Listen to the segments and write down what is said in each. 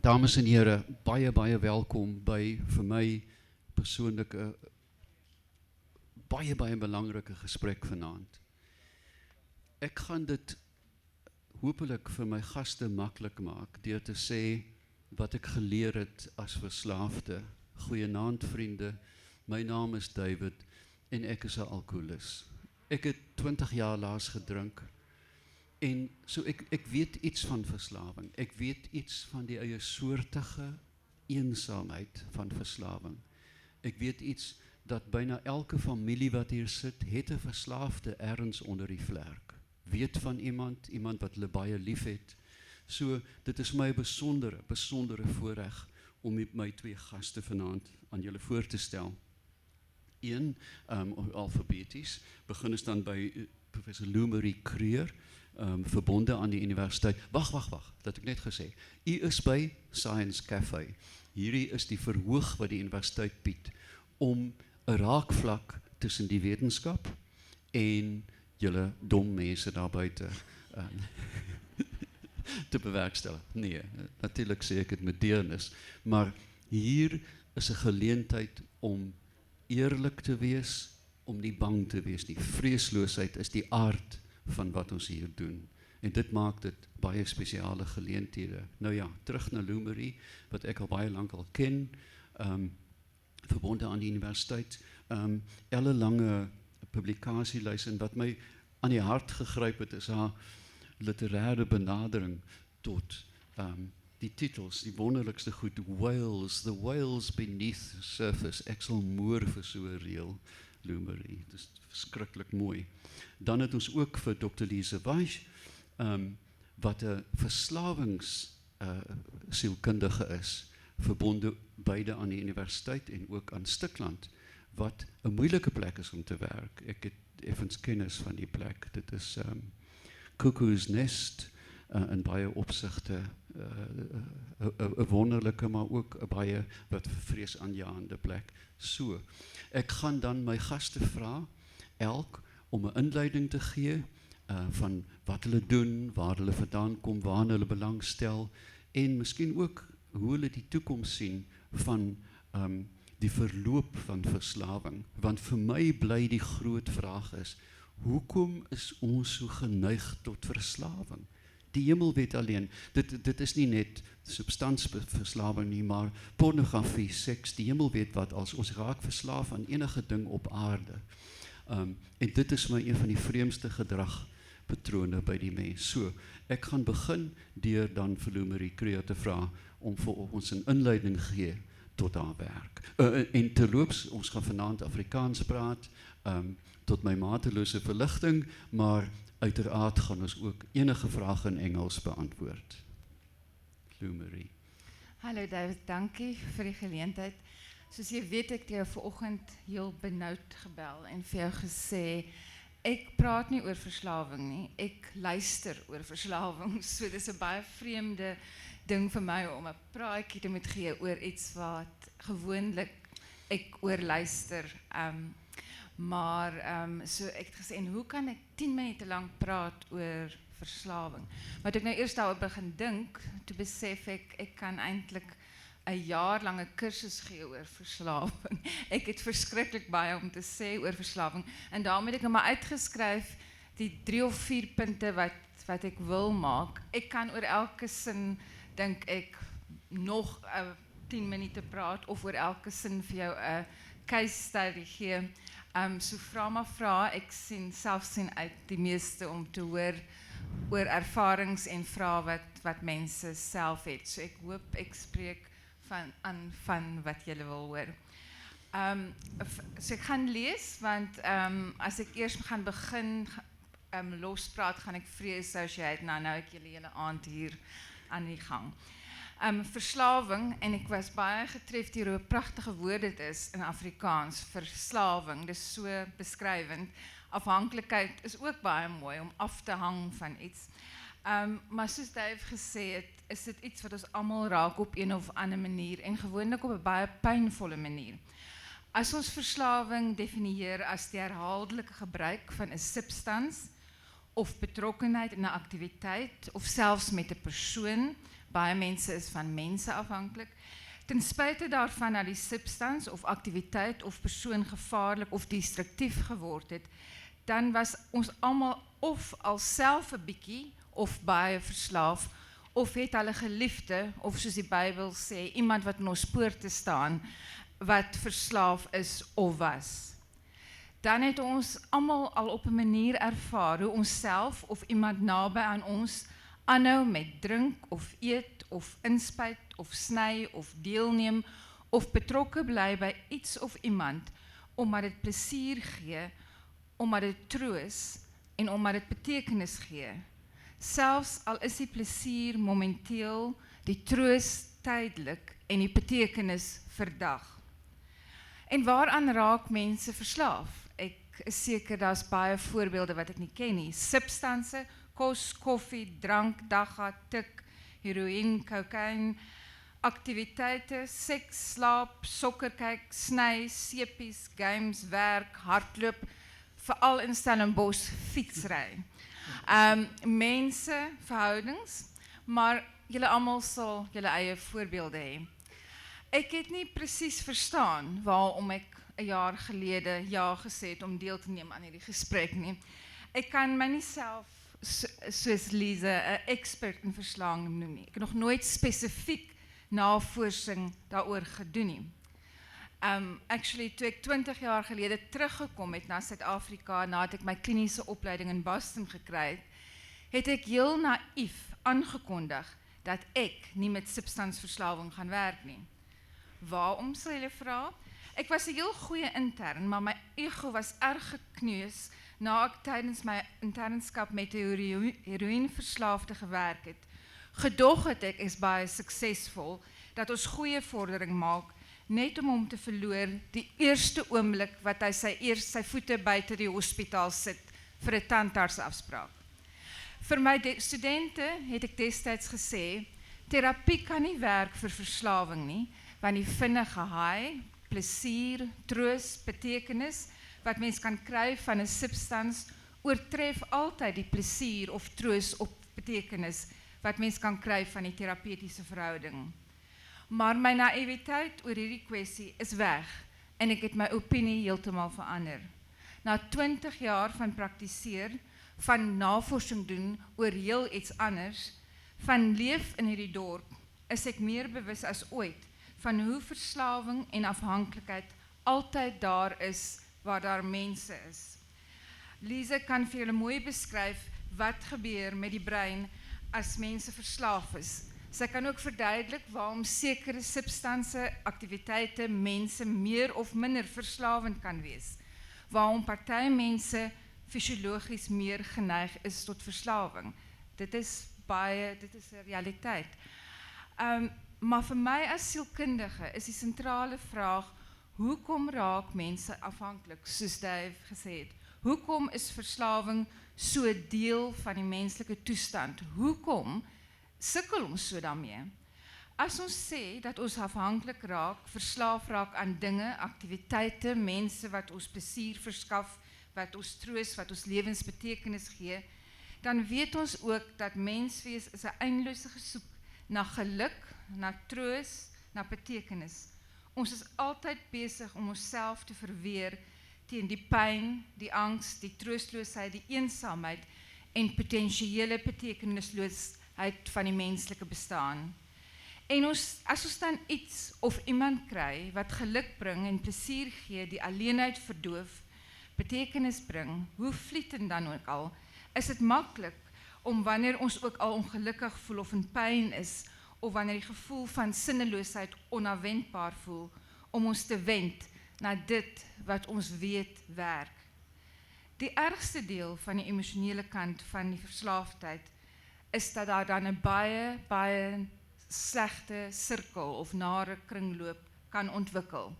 Dames en here, baie welkom by vir my persoonlike baie belangrike gesprek vanaand. Ek gaan dit hopelik vir my gaste maklik maak deur te sê wat ek geleer het as verslaafde. Goeienaand vriende, my naam is David en ek is 'n alkoholist. Ek het 20 jaar laas gedrink en so ek weet iets van verslawing. Ek weet iets van die eie soortige eensaamheid van verslawing. Ek weet iets dat byna elke familie wat hier sit, het 'n verslaafde ergens onder die vlerk. Weet van iemand wat hulle baie lief het. So dit is my besondere voorreg om met my twee gaste vanaand aan julle voor te stel. Een, alfabeties, begin ons dan by professor Lou Marie Creur, verbonde aan die universiteit. Wag, dat ek net gesê. U is by Science Cafe. Hierdie is die verhoog wat die universiteit bied om 'n raakvlak tussen die wetenskap en julle dom mense daar buite te bewerkstellig. Nee, natuurlik sê ek dit met deernis, maar hier is 'n geleentheid om eerlik te wees, om nie bang te wees nie. Vreesloosheid is die aard van wat ons hier doen. En dit maak dit baie spesiale geleenthede. Nou ja, terug na Lou Marie, wat ek al baie lank al ken, verbonde aan die universiteit, ellelange publikasielys, en wat my aan die hart gegryp het, is haar literaire benadering tot die titels, die wonderlikste goed, Whales, The Whales Beneath the Surface, ek sal moer vir so 'n reël, Lou Marie, dit is verskriklik mooi. Dan het ons ook vir Dr. Lise Weiss, wat 'n verslawingssielkundige is, verbonde beide aan die universiteit en ook aan Stikland, wat 'n moeilike plek is om te werk. Ek het effens kennis van die plek. Dit is Cuckoo's Nest, in baie opsigte 'n wonderlike, maar ook 'n baie wat vreesaanjaende plek. So, ek gaan dan my gaste vra, elk om 'n inleiding te gee van wat hulle doen, waar hulle vandaan kom, waar hulle belangstel, en miskien ook hoe hulle die toekoms sien van die verloop van verslawing. Want vir my bly die groot vraag is, hoekom is ons so geneig tot verslawing? Die hemel weet alleen, dit is nie net substansverslawing nie, maar pornografie, seks, die hemel weet wat, als ons raak verslaaf aan enige ding op aarde. En dit is my een van die vreemdste gedragpatrone by die mens. So, ek gaan begin deur dan vir Lou Marie Creur te vra om vir ons 'n inleiding gee tot haar werk. En terloops, ons gaan vanaand Afrikaans praat, tot my matelose verligting, maar uiteraard gaan ons ook enige vrae in Engels beantwoord. Lou Marie. Hallo David, dankie vir die geleentheid. Soos jy weet, ek het jou vanoggend heel benoud gebel en vir jou gesê, ek praat nie oor verslawing nie, ek luister oor verslawing. So dis 'n baie vreemde ding vir my om 'n praatjie te moet gee oor iets wat gewoonlik ek oor luister. Maar so ek het gesê, en hoe kan ek 10 minute lank praat oor verslawing? Maar toe ek nou eers daaroor begin dink, toe besef ek kan eintlik 'n jaar lange kursus gee oor verslawing. Ek het verskriklik baie om te sê oor verslawing, en daarom het ek maar uitgeskryf die 3 of 4 punte wat ek wil maak. Ek kan oor elke sin, dink ek, nog 10 minute praat, of oor elke sin vir jou 'n case study gee. So vra, ek self sien uit die meeste om te hoor oor ervarings en vrae wat mense self het. So ek hoop ek spreek van wat julle wil hoor. So ek gaan lees, want as ek eers gaan begin lospraat, gaan ek vrees soos jy het, nou ek julle hele aand hier aan die gang. Verslawing, en ek was baie getref deur hoe pragtige woord dit is in Afrikaans, verslawing, dis so beskrywend. Afhanklikheid is ook baie mooi om af te hang van iets. Maar soos Dave gesê het, is dit iets wat ons almal raak op een of ander manier, en gewoonlik op 'n baie pynvolle manier. As ons verslawing definieer as die herhaaldelike gebruik van 'n substans, of betrokkenheid in 'n aktiwiteit, of selfs met 'n persoon, baie mense is van mense afhanklik. Ten spyte daarvan dat die substans of aktiwiteit of persoon gevaarlik of destruktief geword het, dan was ons almal of alself 'n bietjie of baie verslaaf, of het hulle geliefde, of soos die Bybel sê, iemand wat in ons poorte staan, wat verslaaf is of was. Dan het ons almal al op 'n manier ervaar hoe ons self of iemand naby aan ons aanhou met drink of eet of inspuit of sny of deelneem of betrokke bly by iets of iemand omdat dit plesier gee, omdat dit troos en omdat dit betekenis gee. Selfs al is die plesier momenteel, die troos tydelik en die betekenis verdag. En waaraan raak mense verslaaf? Ek is seker daar's baie voorbeelde wat ek nie ken nie. Substansie, kos, koffie, drank, dagga, tik, heroïne, kokain, aktiwiteite, seks, slaap, sokker kyk, sny, sepies, games, werk, hardloop, veral in Stellenbosch fietsry. Mense, verhoudings, maar julle almal sal julle eie voorbeelde hê. Ek het nie presies verstaan waarom ek 'n jaar gelede ja gesê het om deel te neem aan hierdie gesprek nie. Ek kan my nie self soos Lise 'n expert in verslawing noem nie. Ek het nog nooit spesifiek navorsing daaroor gedoen nie. Actually, toe ek 20 jaar gelede teruggekom het na Suid-Afrika, nadat ek my kliniese opleiding in Boston gekry het, het ek heel naïef aangekondig dat ek nie met substansverslawing gaan werk nie. Waarom, sal julle vra? Ek was 'n heel goeie intern, maar my ego was erg gekneus na ek tydens my internskap met 'n heroïneverslaafde gewerk het. Gedog het ek is baie suksesvol, dat ons goeie vordering maak, net om hom te verloor die eerste oomblik wat hy sy voete buite die hospitaal sit vir 'n tandartsafspraak. Vir my studente het ek destyds gesê, terapie kan nie werk vir verslawing nie, want die vinnige high, plesier, troos, betekenis wat mens kan kry van 'n substans oortref altyd die plesier of troos of betekenis wat mens kan kry van die terapeutiese verhouding. Maar my naïwiteit oor hierdie kwessie is weg en ek het my opinie heeltemal verander. Na 20 jaar van praktiseer, van navorsing doen oor heel iets anders, van leef in hierdie dorp, is ek meer bewus as ooit van hoe verslawing en afhanklikheid altyd daar is waar daar mense is. Lise kan vir julle mooi beskryf wat gebeur met die brein as mense verslaaf is. Sy kan ook verduidelik waarom sekere substansie, aktiwiteite, mense meer of minder verslawend kan wees. Waarom party mense fisiologies meer geneig is tot verslawing. Dit is 'n realiteit. Maar vir my as sielkundige is die sentrale vraag, hoekom raak mense afhanklik, soos Dave gesê het? Hoekom is verslawing so deel van die menslike toestand? Hoekom sukkel ons so daarmee? As ons sê dat ons afhanklik raak, verslaaf raak aan dinge, aktiwiteite, mense wat ons plesier verskaf, wat ons troos, wat ons lewensbetekenis gee, dan weet ons ook dat menswees is 'n eindelose gesoek na geluk, na troos, na betekenis. Ons is altyd besig om onsself te verweer teen die pyn, die angs, die troostloosheid, die eensaamheid en potensiële betekenisloosheid van die menslike bestaan. En as ons dan iets of iemand kry wat geluk bring en plesier gee, die alleenheid verdoof, betekenis bring, hoe vlietend dan ook al, is dit maklik om wanneer ons ook al ongelukkig voel of in pyn is, of wanneer die gevoel van sinneloosheid onafwendbaar voel, om ons te wend na dit wat ons weet werk. Die ergste deel van die emosionele kant van die verslaafdheid is dat daar dan 'n baie slegte sirkel of nare kringloop kan ontwikkel.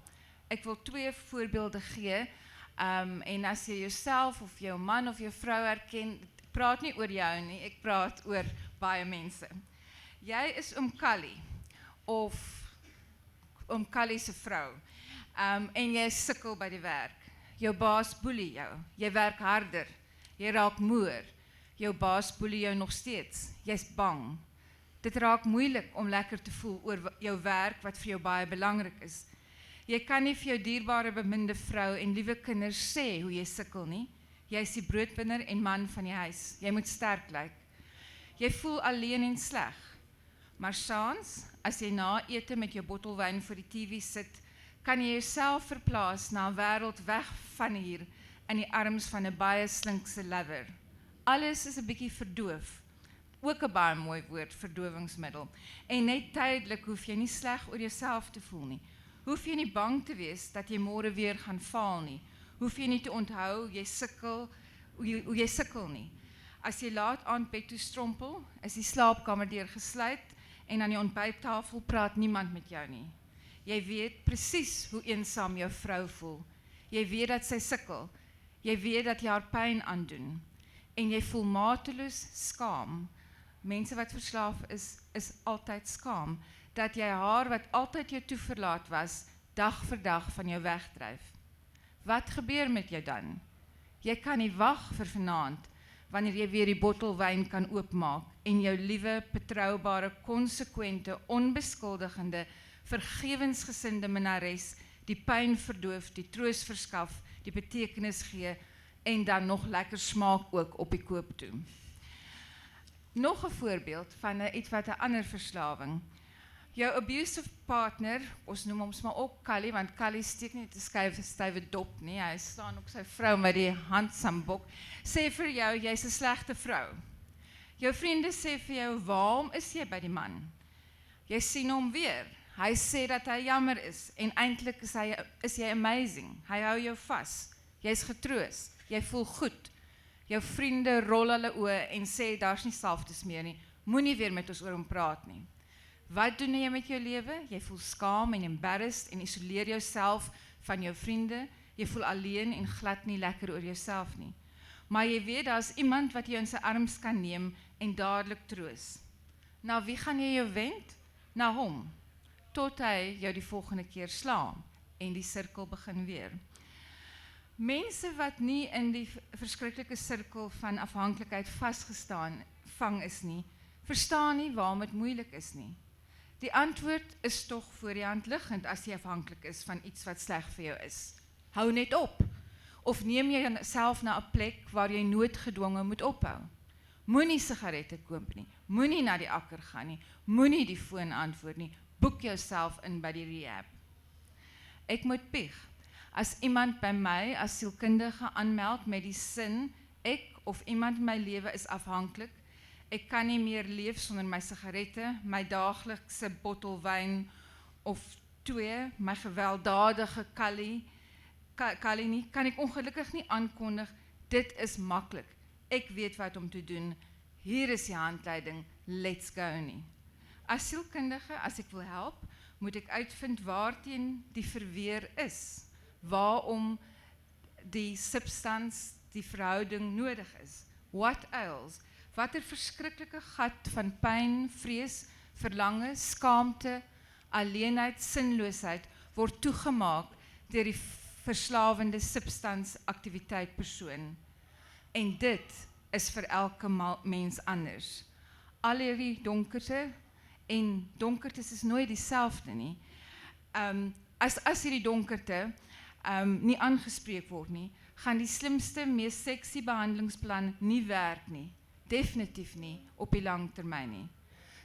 Ek wil 2 voorbeelde gee, en as jy jouself of jou man of jou vrou herken, ek praat nie oor jou nie, ek praat oor baie mense. Jy is oom Callie, of oom Callie se vrou, en jy sukkel by die werk. Jou baas boelie jou, jy werk harder, jy raak moer, jou baas boelie jou nog steeds, jy's bang. Dit raak moeilik om lekker te voel oor jou werk wat vir jou baie belangrik is. Jy kan nie vir jou dierbare beminde vrou en liewe kinders sê hoe jy sukkel nie. Jy is die broodwinner en man van die huis. Jy moet sterk lyk. Jy voel alleen en sleg. Maar saans, as jy na ete met jou bottel wyn voor die TV sit, kan jy jouself verplaas na 'n wêreld weg van hier in die arms van 'n baie slinkse lover. Alles is 'n bietjie verdoof. Ook 'n baie mooi woord, verdowingsmiddel. En net tydelik hoef jy nie sleg oor jouself te voel nie. Hoef jy nie bang te wees dat jy môre weer gaan faal nie. Hoef jy nie te onthou hoe jy sukkel nie. As jy laat aand bed toe strompel, is die slaapkamer deur gesluit en aan die ontbyttafel praat niemand met jou nie. Jy weet presies hoe eensaam jou vrou voel. Jy weet dat sy sukkel. Jy weet dat jy haar pyn aandoen. En jy voel mateloos skaam. Mense wat verslaaf is altyd skaam. Dat jy haar wat altyd jou toeverlaat was, dag vir dag van jou wegdryf. Wat gebeur met jou dan? Jy kan nie wag vir vanaand, wanneer jy weer die bottel wyn kan oopmaak en jou liewe, betroubare, konsekwente, onbeskuldigende, vergewensgesinde minnares die pyn verdoof, die troos verskaf, die betekenis gee en dan nog lekker smaak ook op die koop toe. Nog 'n voorbeeld van iets wat 'n ander verslawing. Jou abusive partner, ons noem hom maar ook Kali, want Kali steek nie 'n stywe dop nie, hy slaan ook sy vrou met die handsambok, sê vir jou, jy's 'n slegte vrou. Jou vriende sê vir jou, waarom is jy by die man? Jy sien hom weer, hy sê dat hy jammer is, en eintlik is jy amazing, hy hou jou vas, jy's getroos, jy voel goed, jou vriende rol hulle oë en sê, daar's nie salftes meer nie, moenie weer met ons oor hom praat nie. Wat doen jy met jou lewe? Jy voel skaam en embarrassed en isoleer jouself van jou vriende. Jy voel alleen en glad nie lekker oor jouself nie. Maar jy weet, daar is iemand wat jy in sy arms kan neem en dadelik troos. Na wie gaan jy jou wend? Na hom. Tot hy jou die volgende keer slaan en die sirkel begin weer. Mense wat nie in die verskriklike sirkel van afhanklikheid vang is nie, verstaan nie waarom dit moeilik is nie. Die antwoord is tog voor die hand liggend as jy afhanklik is van iets wat sleg vir jou is. Hou net op. Of neem jy jouself na 'n plek waar jy noodgedwonge moet ophou. Moenie sigarette koop nie. Moenie na die akker gaan nie. Moenie die foon antwoord nie. Boek jouself in by die rehab. Ek moet pieg. As iemand by my as sielkundige aanmeld met die sin, ek of iemand in my lewe is afhanklik, ek kan nie meer leef sonder my sigarette, my daaglikse bottel wyn of 2, my gewelddadige Kali nie, kan ek ongelukkig nie aankondig, dit is maklik, ek weet wat om te doen, hier is die handleiding, let's go nie. As sielkundige, as ek wil help, moet ek uitvind waarteen die verweer is, waarom die substans, die verhouding nodig is, what ails, watter verskriklike gat van pyn, vrees, verlange, skaamte, alleenheid, sinloosheid word toegemaak deur die verslawende substansaktiwiteit persoon. En dit is vir elke mens anders. Al hierdie donkerte, en donkertes is nooit dieselfde nie. As hierdie donkerte nie aangespreek word nie, gaan die slimste, mees seksie behandelingsplan nie werk nie. Definitief nie op die lang termyn nie.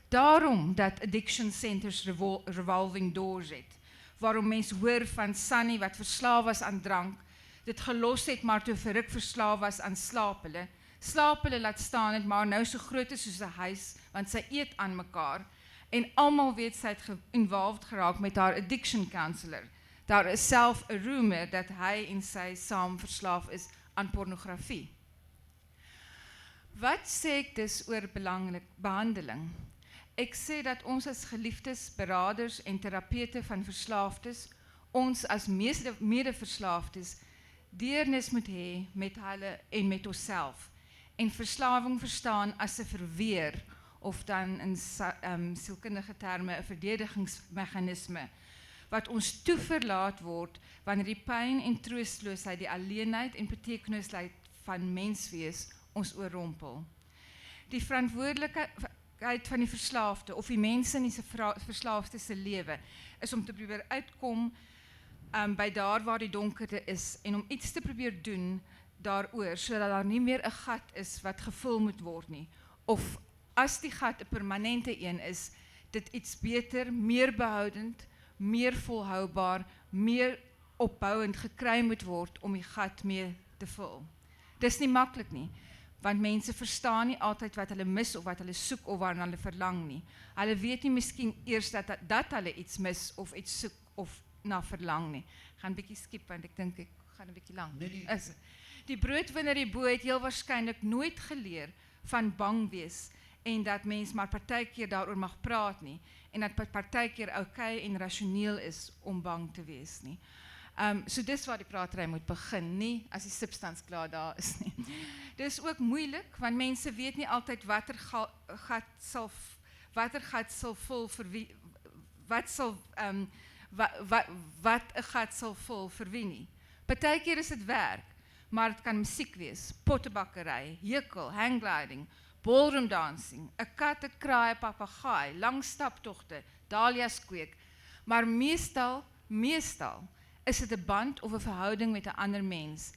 Daarom dat addiction centers revolving doors het, waarom mens hoor van Sunny wat verslaaf was aan drank, dit gelos het maar toe verruk verslaaf was aan slaaphulle laat staan het maar nou so groot is soos 'n huis, want sy eet aan mekaar, en almal weet sy het involved geraak met haar addiction counselor. Daar is self 'n rumor dat hy en sy saam verslaaf is aan pornografie. Wat sê ek dus oor behandeling? Ek sê dat ons as geliefdes, beraders en terapeute van verslaafdes, ons as mede-verslaafdes, deernis moet hê met hulle en met onsself, en verslawing verstaan as 'n verweer, of dan in sielkundige terme 'n verdedigingsmeganisme, wat ons toeverlaat word, wanneer die pyn en troosteloosheid, die alleenheid en betekenisloosheid van menswees ons oorrompel. Die moeilikheid van die verslaafde of die mense in die verslaafde se lewe is om te probeer uitkom by daar waar die donkerte is en om iets te probeer doen daaroor, sodat daar nie meer 'n gat is wat gevul moet word nie. Of as die gat 'n permanente een is, dit iets beter, meer behoudend, meer volhoubaar, meer opbouend gekry moet word om die gat mee te vul. Dis nie maklik nie, want mense verstaan nie altyd wat hulle mis of wat hulle soek of waarna hulle verlang nie. Hulle weet nie miskien eers dat hulle iets mis of iets soek of na verlang nie. Ek gaan 'n bietjie skiep want ek dink ek gaan 'n bietjie lank. Die broodwinner hierbo het heel waarskynlik nooit geleer van bang wees en dat mens maar partykeer daaroor mag praat nie en dat partykeer oukei en rasioneel is om bang te wees nie. So dis waar die praatry moet begin, nie as die substans klaar daar is nie. Dis ook moeilik want mense weet nie altyd watter gat sal vul vir wie, wat 'n gat sal vul vir wie nie. Partykeer is dit werk, maar dit kan musiek wees, pottebakkery, hekel, hanggliding, ballroom dancing, 'n kat, 'n kraai, 'n papegaai, lang staptogte, dahlias kweek, maar meestal is dit 'n band of 'n verhouding met 'n ander mens,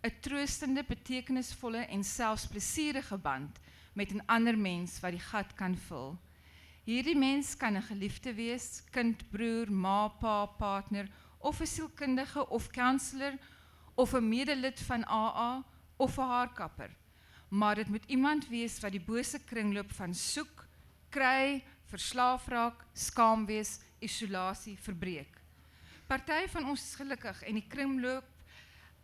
'n troostende, betekenisvolle en selfs plesierige band met 'n ander mens wat die gat kan vul. Hierdie mens kan 'n geliefde wees, kind, broer, ma, pa, partner, of 'n sielkundige of counselor, of 'n medelid van AA, of 'n haarkapper. Maar dit moet iemand wees wat die bose kringloop van soek, kry, verslaaf raak, skaam wees, isolasie verbreek. Party van ons is gelukkig en die kringloop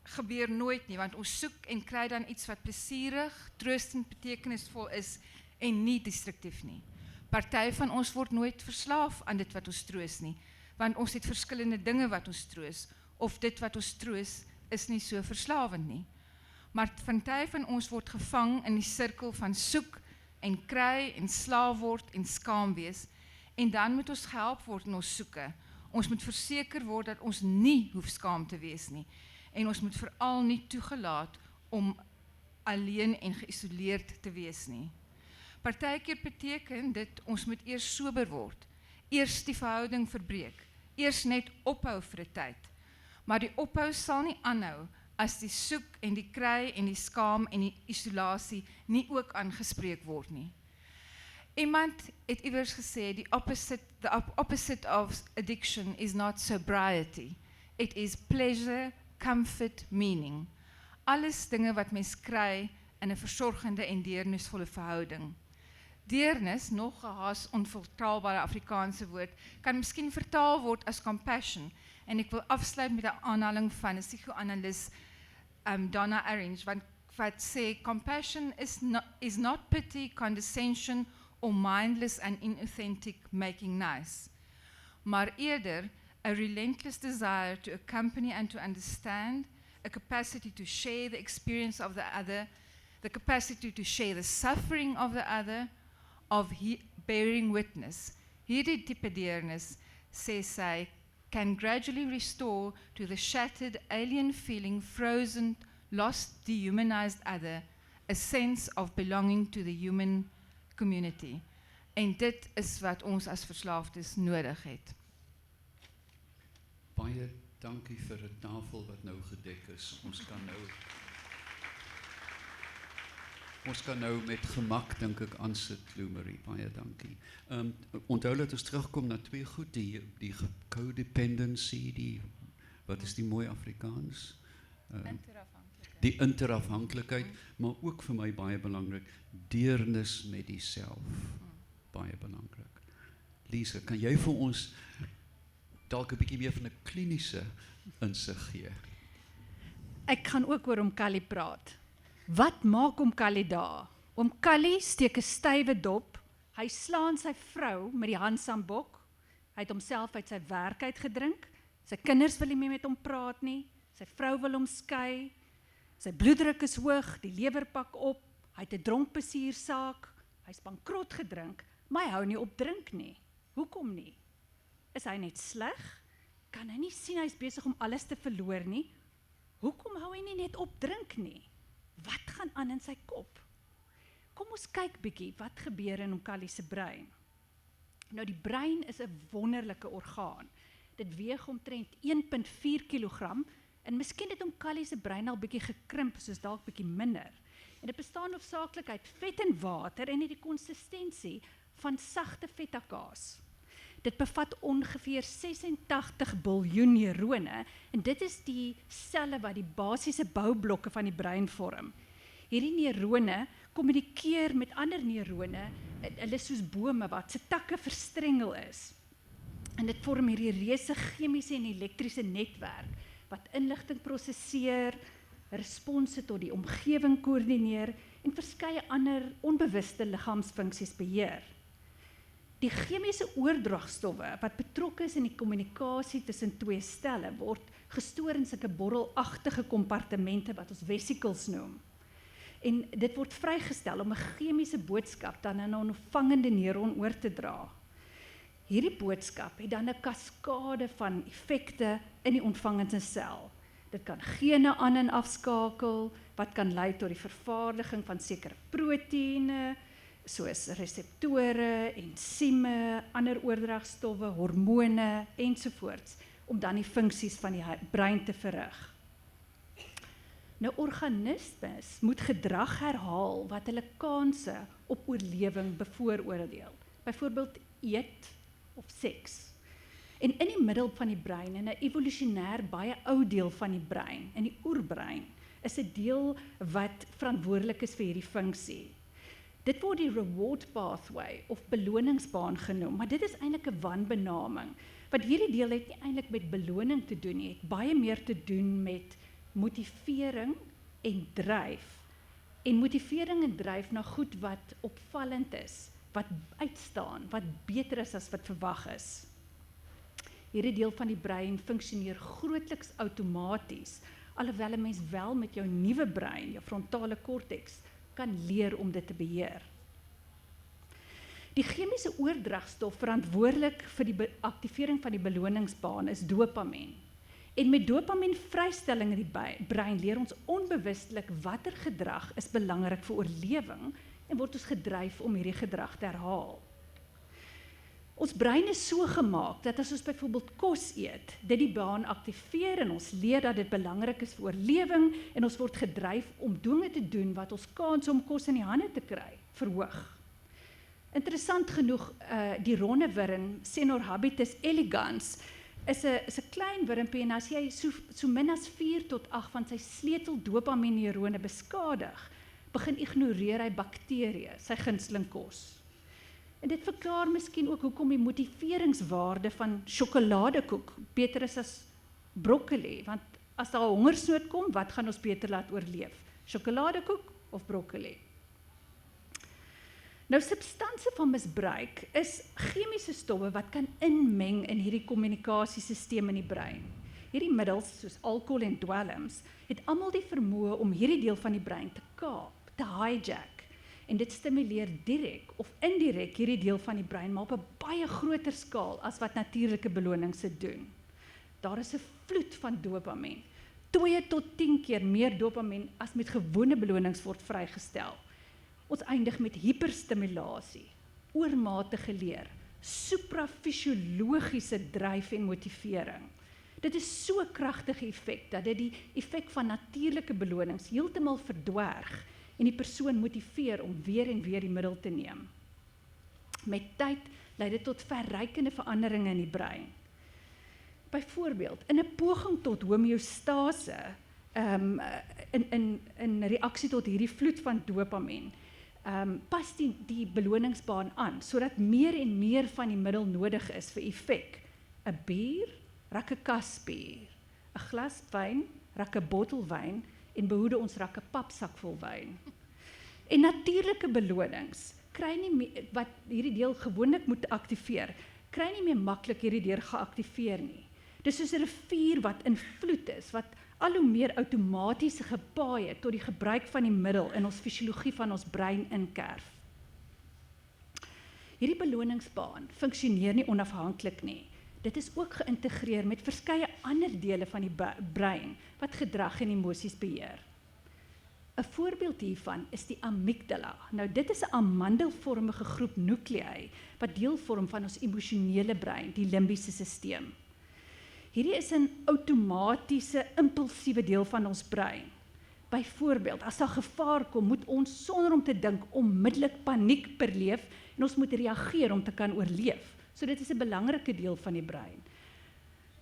gebeur nooit nie, want ons soek en kry dan iets wat plesierig, troostend, betekenisvol is en nie destruktief nie. Party van ons word nooit verslaaf aan dit wat ons troos nie, want ons het verskillende dinge wat ons troos, of dit wat ons troos is nie so verslawend nie. Maar party van ons word gevang in die sirkel van soek en kry en slaaf word en skaam wees, en dan moet ons gehelp word in ons soeke. Ons moet verseker word dat ons nie hoef skaam te wees nie, en ons moet veral nie toegelaat om alleen en geïsoleerd te wees nie. Partykeer beteken dit, ons moet eers sober word, eers die verhouding verbreek, eers net ophou vir 'n tyd. Maar die ophou sal nie aanhou as die soek en die kry en die skaam en die isolasie nie ook aangespreek word nie. Iemand het iewers gesê, the opposite of addiction is not sobriety. It is pleasure, comfort, meaning. Alles dinge wat mens kry in 'n versorgende en deernisvolle verhouding. Deernis, nog 'n haas onvertaalbare Afrikaanse woord, kan miskien vertaal word as compassion, en ek wil afsluit met 'n aanhaling van 'n psigoanalis, Donna Arendt, wat sê, compassion is not pity, condescension, or mindless and inauthentic making nice, maar eerder a relentless desire to accompany and to understand, a capacity to share the experience of the other, the capacity to share the suffering of the other, of bearing witness. Hierdie tipe deernis, sê sy, can gradually restore to the shattered alien feeling, frozen, lost, dehumanized other, a sense of belonging to the human community. En dit is wat ons as verslaafdes nodig het. Baie dankie vir 'n tafel wat nou gedek is. Ons kan nou met gemak, dink ek, aansit, Lou Marie. Baie dankie. Onthou dat ons terugkom na twee goed, die codependency, wat is die mooi Afrikaans? Die interafhanklikheid, maar ook vir my baie belangrik, deernis met jouself. Baie belangrik. Lisa, kan jy vir ons dalk 'n bietjie meer van 'n kliniese insig gee? Ek gaan ook oor Oom Callie praat. Wat maak Oom Callie daar? Oom Callie steek 'n stywe dop, hy slaan sy vrou met die handsambok, hy het homself uit sy werk uitgedrink, sy kinders wil nie meer met hom praat nie, sy vrou wil hom skei, sy bloeddruk is hoog, die lewer pak op, hy het 'n dronkbesiersaak, hy's bankrot gedrink, maar hy hou nie op drink nie. Hoekom nie? Is hy net sleg? Kan hy nie sien hy's besig om alles te verloor nie? Hoekom hou hy nie net op drink nie? Wat gaan aan in sy kop? Kom ons kyk bietjie wat gebeur in Kali se brein. Nou die brein is 'n wonderlike orgaan. Dit weeg omtrent 1,4 kg en miskien het Kali se brein al bietjie gekrimp, soos dalk bietjie minder. En dit bestaan hoofsaaklik uit vet en water en het die konsistensie van sagte feta-kaas. Dit bevat ongeveer 86 biljoen neurone en dit is die selle wat die basiese boublokke van die brein vorm. Hierdie neurone kommunikeer met ander neurone, hulle is soos bome wat se takke verstrengel is. En dit vorm hierdie reuse chemiese en elektriese netwerk wat inligting prosesseer, response tot die omgewing koördineer en verskeie ander onbewuste liggaamsfunksies beheer. Die chemiese oordragstowwe wat betrokke is in die kommunikasie tussen twee stelle word gestoor in sulke borrelagtige kompartemente wat ons vesicles noem. En dit word vrygestel om 'n chemiese boodskap dan aan 'n ontvangende neuron oor te dra. Hierdie boodskap het dan 'n kaskade van effekte in die ontvangende sel. Dit kan gene aan en afskakel, wat kan lei tot die vervaardiging van sekere proteïene, soos reseptore, ensieme, ander oordragstowwe, hormone ensovoorts, om dan die funksies van die brein te verrig. Nou organismes moet gedrag herhaal wat hulle kanse op oorlewing bevooroordeel. Byvoorbeeld eet of seks. En in die middel van die brein, en 'n evolusionêr baie ou deel van die brein, in die oerbrein, is 'n deel wat verantwoordelik is vir hierdie funksie. Dit word die reward pathway of beloningsbaan genoem, maar dit is eintlik 'n wanbenaming, want hierdie deel het nie eintlik met beloning te doen nie, het baie meer te doen met motivering en dryf. En motivering en dryf na goed wat opvallend is, wat uitstaan, wat beter is as wat verwag is. Hierdie deel van die brein funksioneer grootliks outomaties, alhoewel 'n mens wel met jou nuwe brein, jou frontale korteks, kan leer om dit te beheer. Die chemiese oordragstof verantwoordelik vir die aktivering van die beloningsbaan is dopamien. En met dopamienvrystelling in die brein leer ons onbewustelik watter gedrag is belangrik vir oorlewing en word ons gedryf om hierdie gedrag te herhaal. Ons brein is so gemaak dat as ons byvoorbeeld kos eet, dit die baan aktiveer en ons leer dat dit belangrik is vir oorlewing en ons word gedryf om dinge te doen wat ons kans om kos in die hande te kry verhoog. Interessant genoeg, die ronnewurm Caenorhabditis elegans is 'n klein wurmpie en as jy so min as 4 tot 8 van sy sleutel dopamienneurone beskadig, begin ignoreer hy bakterieë, sy gunsteling kos. En dit verklaar miskien ook hoekom die motiveringswaarde van sjokoladekoek beter is as broccoli, want as daar 'n hongersnood kom, wat gaan ons beter laat oorleef? Sjokoladekoek of broccoli? Nou substansie van misbruik is chemiese stowwe wat kan inmeng in hierdie kommunikasiesisteem in die brein. Hierdie middels, soos alkohol en dwelms, het almal die vermoë om hierdie deel van die brein te kaap, te hijack. En dit stimuleer direk of indirek hierdie deel van die brein, maar op 'n baie groter skaal as wat natuurlike belonings se doen. Daar is 'n vloed van dopamien. 2 tot 10 keer meer dopamien as met gewone belonings word vrygestel. Ons eindig met hiperstimulasie, oormatige leer, suprafisiologiese dryf en motivering. Dit is so 'n kragtige effek dat dit die effek van natuurlike belonings heeltemal verdwerg en die persoon motiveer om weer en weer die middel te neem. Met tyd lei dit tot verrykende veranderinge in die brein. Byvoorbeeld, in 'n poging tot homeostase, in reaksie tot hierdie vloed van dopamien, pas die beloningsbaan aan, sodat meer en meer van die middel nodig is vir effek. 'n bier, raak 'n kasbier. 'n glas wyn, raak 'n bottel wyn, en behoede ons raak 'n papsak vol wyn. En natuurlike belonings, kry nie meer, wat hierdie deel gewoonlik moet aktiveer, kry nie meer maklik hierdie deur geaktiveer nie. Dis soos 'n rivier wat in vloed is, wat al hoe meer outomaties gepaaie tot die gebruik van die middel in ons fisiologie van ons brein inkerf. Hierdie beloningsbaan funksioneer nie onafhanklik nie. Dit is ook geïntegreer met verskeie ander dele van die brein wat gedrag en emosies beheer. 'n voorbeeld hiervan is die amygdala. Nou dit is 'n amandelvormige groep nuklei wat deel vorm van ons emosionele brein, die limbiese stelsel. Hierdie is 'n outomatiese, impulsiewe deel van ons brein. Byvoorbeeld, as daar gevaar kom, moet ons sonder om te dink onmiddellik paniek beleef en ons moet reageer om te kan oorleef. So dit is 'n belangrike deel van die brein.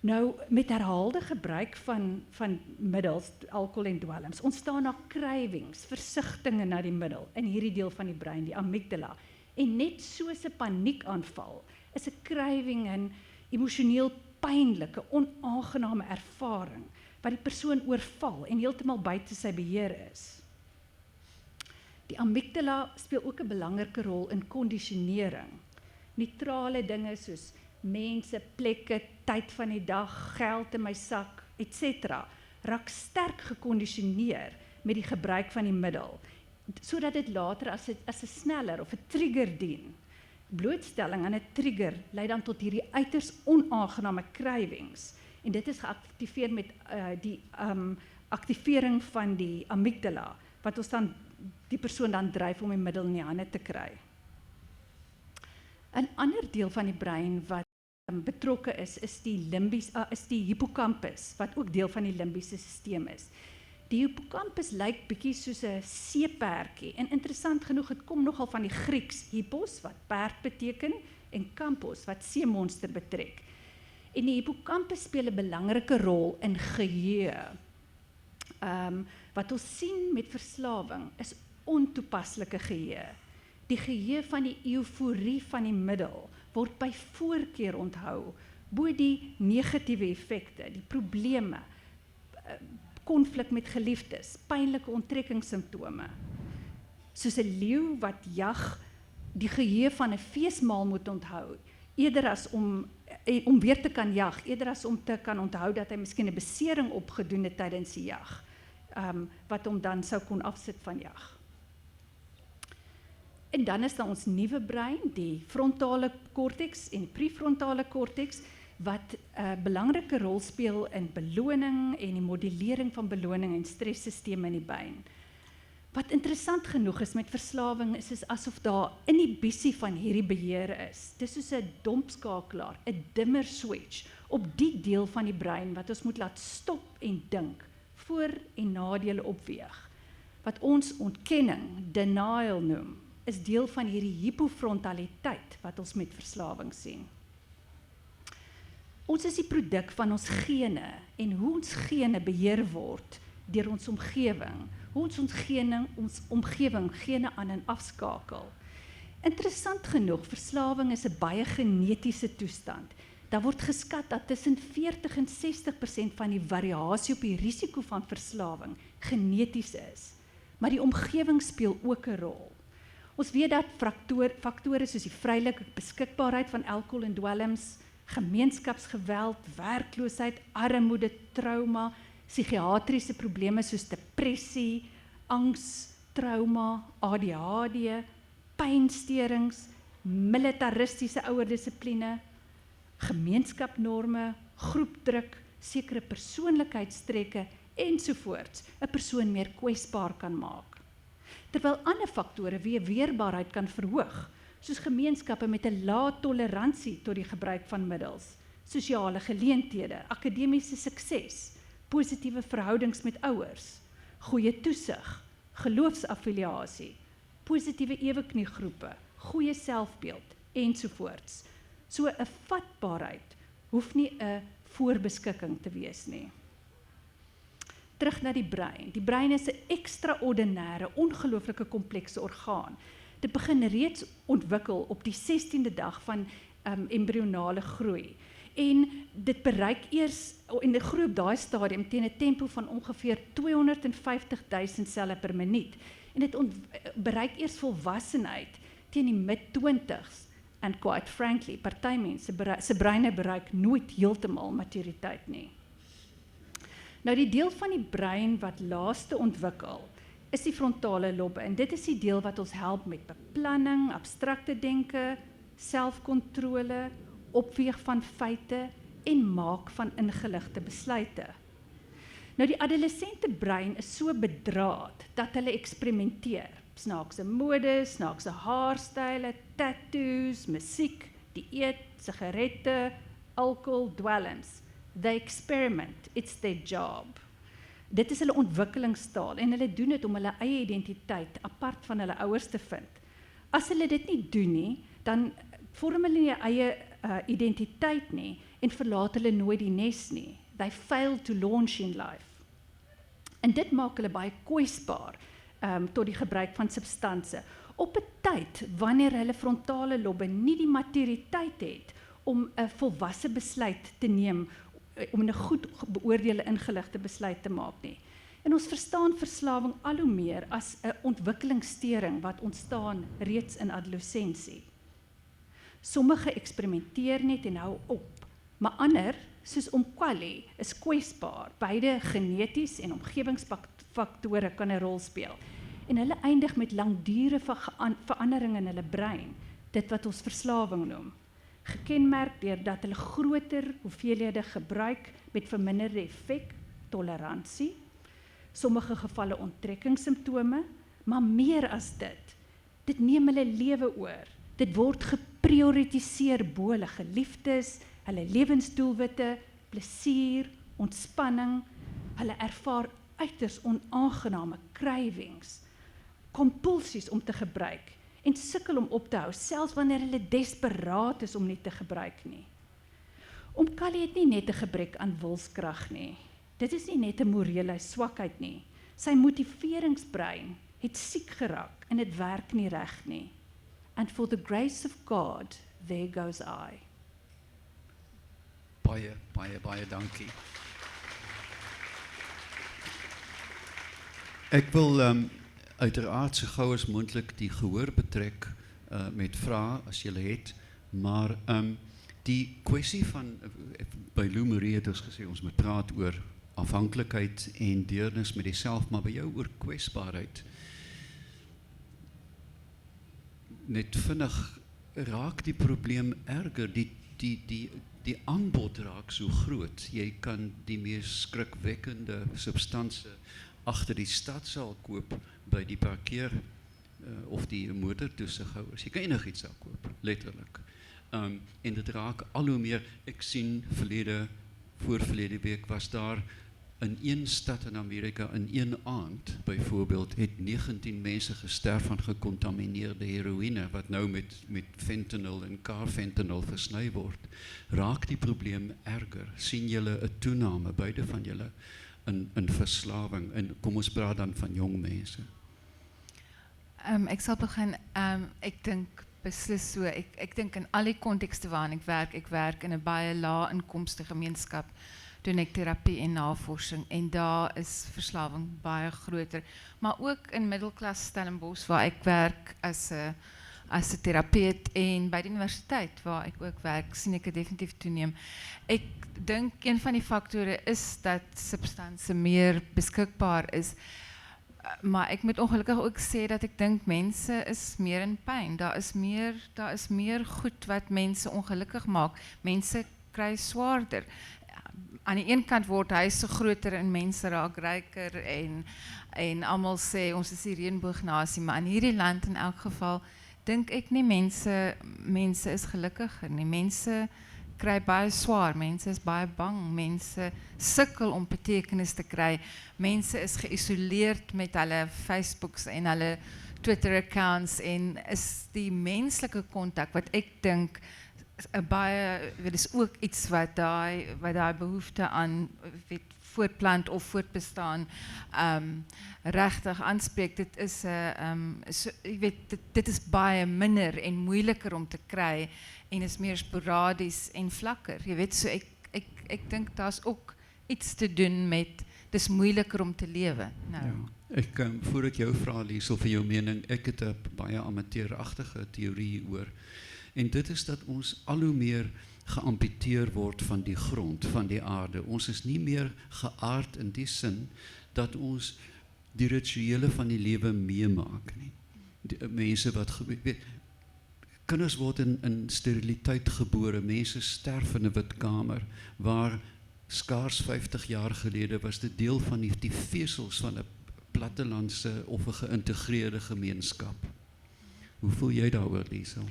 Nou, met herhaalde gebruik van middels, alkohol en dwelms, ontstaan daar cravings, versigtinge na die middel in hierdie deel van die brein, die amygdala. En net soos 'n paniekaanval is 'n craving 'n emosioneel pynlike, onaangename ervaring wat die persoon oorval en heeltemal buite sy beheer is. Die amygdala speel ook 'n belangrike rol in kondisionering. Neutrale dinge soos mense, plekke, tyd van die dag, geld in my sak, etc. raak sterk gekondisioneer met die gebruik van die middel, sodat dit later as 'n sneller of 'n trigger dien. Blootstelling aan 'n trigger lei dan tot hierdie uiters onaangename cravings en dit is geaktiveer met die aktivering van die amygdala wat ons dan die persoon dan dryf om die middel in die hande te kry. 'n ander deel van die brein wat betrokke is die hippocampus wat ook deel van die limbiese stelsel is. Die hippocampus lyk bietjie soos 'n seeperdjie en interessant genoeg, dit kom nogal van die Grieks hippos wat perd beteken en campos wat seemonster betrek. En die hippocampus speel 'n belangrike rol in geheue. Wat ons sien met verslawing is ontoepaslike geheue. Die geheue van die euforie van die middel word by voorkeur onthou, bo die negatiewe effekte, die probleme, konflik met geliefdes, pynlike onttrekkingssimptome. Soos 'n leeu wat jag, die geheue van 'n feesmaal moet onthou, eerder as om weer te kan jag, eerder as om te kan onthou dat hy miskien 'n besering opgedoen het tydens die jag, wat hom dan sou kon afsit van jag. En dan is daar ons nuwe brein, die frontale korteks en prefrontale korteks, wat 'n belangrike rol speel in beloning en die modulering van beloning en stresstelsels in die brein. Wat interessant genoeg is met verslawing is asof daar inhibisie van hierdie beheer is. Dis soos 'n dompskakelaar, 'n dimmer switch op die deel van die brein wat ons moet laat stop en dink, voor- en nadele opweeg. Wat ons ontkenning, denial noem, is deel van hierdie hypofrontaliteit wat ons met verslawing sien. Ons is die produk van ons gene en hoe ons gene beheer word deur ons omgewing, hoe ons omgewing gene aan en afskakel. Interessant genoeg, verslawing is 'n baie genetiese toestand. Daar word geskat dat tussen 40 en 60% van die variasie op die risiko van verslawing geneties is, maar die omgewing speel ook 'n rol. Ons weet dat faktore soos die vrylike beskikbaarheid van alkohol en dwelms, gemeenskapsgeweld, werkloosheid, armoede, trauma, psigiatriese probleme soos depressie, angs, trauma, ADHD, pynsterings, militaristiese ouerdissipline, gemeenskapnorme, groepdruk, sekere persoonlikheidstrekke ensovoorts 'n persoon meer kwesbaar kan maak. Terwyl ander faktore weerbaarheid kan verhoog, soos gemeenskappe met 'n lae toleransie tot die gebruik van middels, sosiale geleenthede, akademiese sukses, positiewe verhoudings met ouers, goeie toesig, geloofsaffiliasie, positiewe ewekniegroepe, goeie selfbeeld ensovoorts. So 'n vatbaarheid hoef nie 'n voorbeskikking te wees nie. Terug na die brein. Die brein is 'n ekstraordinêre, ongelooflike komplekse orgaan. Dit begin reeds ontwikkel op die 16de dag van embrionale groei. En dit bereik eers, en dit groei op daai stadium teen 'n tempo van ongeveer 250.000 selle per minuut. En dit bereik eers volwassenheid teen die mid-20s. And quite frankly, party mense se breine bereik nooit heeltemal maturiteit nie. Nou die deel van die brein wat laaste ontwikkel, is die frontale lobbe en dit is die deel wat ons help met beplanning, abstrakte denke, selfkontrole, opweeg van feite en maak van ingeligte besluite. Nou die adolessente brein is so bedraad dat hulle eksperimenteer. Snaakse mode, snaakse haarstyle, tattoos, musiek, dieet, sigarette, alcohol, dwelms. They experiment, it's their job. Dit is hulle ontwikkelingstaal en hulle doen dit om hulle eie identiteit apart van hulle ouers te vind. As hulle dit nie doen nie, dan vorm hulle nie eie identiteit nie en verlaat hulle nooit die nes nie. They fail to launch in life. En dit maak hulle baie kwesbaar tot die gebruik van substansie. Op 'n tyd wanneer hulle frontale lobbe nie die maturiteit het om 'n volwasse besluit te neem, om 'n goed beoordeelde ingeligte besluit te maak nie. En ons verstaan verslawing al hoe meer as 'n ontwikkelingssteuring wat ontstaan reeds in adolessensie. Sommige eksperimenteer net en hou op, maar ander, soos Kwali, is kwesbaar. Beide geneties en omgewingsfaktore kan 'n rol speel. En hulle eindig met langdurige verandering in hulle brein, dit wat ons verslawing noem. Gekenmerk deurdat hulle groter hoeveelhede gebruik met verminderde effek, toleransie, sommige gevalle onttrekkingssimptome, maar meer as dit. Dit neem hulle lewe oor. Dit word geprioritiseer bo hulle geliefdes, hulle lewensdoelwitte, plesier, ontspanning. Hulle ervaar uiters onaangename cravings, kompulsies om te gebruik en sukkel om op te hou, selfs wanneer hulle desperaat is om nie te gebruik nie. Kali het nie net 'n gebrek aan wilskrag nie. Dit is nie net 'n morele swakheid nie. Sy motiveringsbrein het siek geraak en dit werk nie reg nie. And for the grace of God, there goes I. Baie dankie. Ek wil uiteraard so gou as moontlik die gehoor betrek met vrae as jy het, maar die kwessie van by Lou Marie het ons gesê ons moet praat oor afhanklikheid en deernis met jouself, maar by jou oor kwesbaarheid. Net vinnig raak die probleem erger, die aanbod raak so groot. Jy kan die mees skrikwekkende substansie agter die stadsaal koop by die parkeer of die motortoesighouers. Jy kan enigiets daar koop, letterlik. En dit raak al hoe meer. Ek sien voorverlede week was daar in een stad in Amerika in een aand byvoorbeeld het 19 mense gesterf van gekontamineerde heroïne wat nou met fentanyl en carfentanyl versny word. Raak die probleem erger? Sien julle 'n toename beide van julle in verslawing? En kom ons praat dan van jong mense. Ek sal begin, ek dink beslis so, ek dink in al die kontekste waarin ek werk in 'n baie lae inkomste gemeenskap, doen ek terapie en navorsing en daar is verslawing baie groter, maar ook in middelklas Stellenbosch waar ek werk as 'n terapeut en by die universiteit waar ek ook werk, sien ek dit definitief toeneem. Ek dink een van die faktore is dat substansie meer beskikbaar is, maar ek moet ongelukkig ook sê dat ek dink mense is meer in pyn. Daar is meer goed wat mense ongelukkig maak. Mense kry swaarder. Aan die een kant word huise groter en mense raak ryker en almal sê ons is die reënboognasie, maar in hierdie land in elk geval dink ek nie mense is gelukkiger nie. Mense kry baie swaar, mense is baie bang, mense sukkel om betekenis te kry. Mense is geïsoleerd met hulle Facebooks en hulle Twitter accounts en is die menslike kontak wat ek dink dit is ook iets wat daai behoefte aan voortplant of voortbestaan regtig aanspreek. Dit is dit is baie minder en moeiliker om te kry en is meer sporadies en vlakker. Jy weet, so ek dink daar's ook iets te doen met dis moeiliker om te lewe nou. Ja, ek voor ek jou vra Liesel vir jou mening, ek het 'n baie amateuragtige teorie oor. En dit is dat ons al hoe meer geamputeer word van die grond, van die aarde. Ons is nie meer geaard in die sin dat ons die rituele van die lewe meemaak nie. Die mense wat kinders word in steriliteit gebore, mense sterf in 'n wit kamer waar skaars 50 jaar gelede was dit deel van die vesels van 'n plattelandse of 'n geïntegreerde gemeenskap. Hoe voel jy daaroor, Liesel?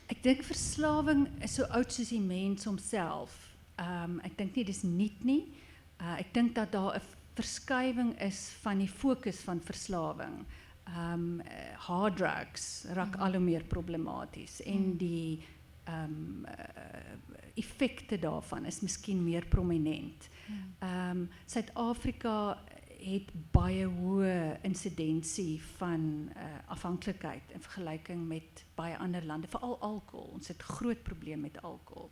Ek dink verslawing is so oud soos die mens homself. Ek dink nie dis nuut nie. Ek dink dat daar 'n verskywing is van die fokus van verslawing. Hard drugs raak al hoe meer problematies en die effekte daarvan is miskien meer prominent. Suid-Afrika het baie hoë insidensie van afhanklikheid in vergelyking met baie ander lande, veral alkohol. Ons het groot probleem met alkohol.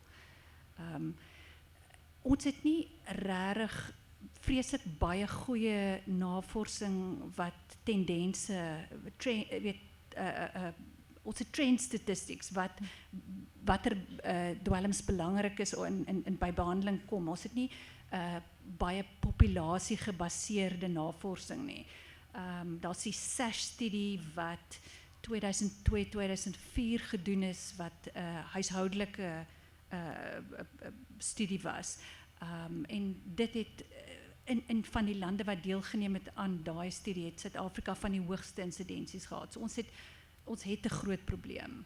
Ons het nie regtig vreeslik baie goeie navorsing wat tendense, ons het trend statistics watter dwelms belangrik is in by behandeling kom. Ons het nie baie populasie gebaseerde navorsing nie. Daar's die SASH-studie wat 2002-2004 gedoen is wat huishoudelike studie was. En dit het in van die lande wat deelgeneem het aan daai studie het Suid-Afrika van die hoogste insidensies gehad. So ons het 'n groot probleem.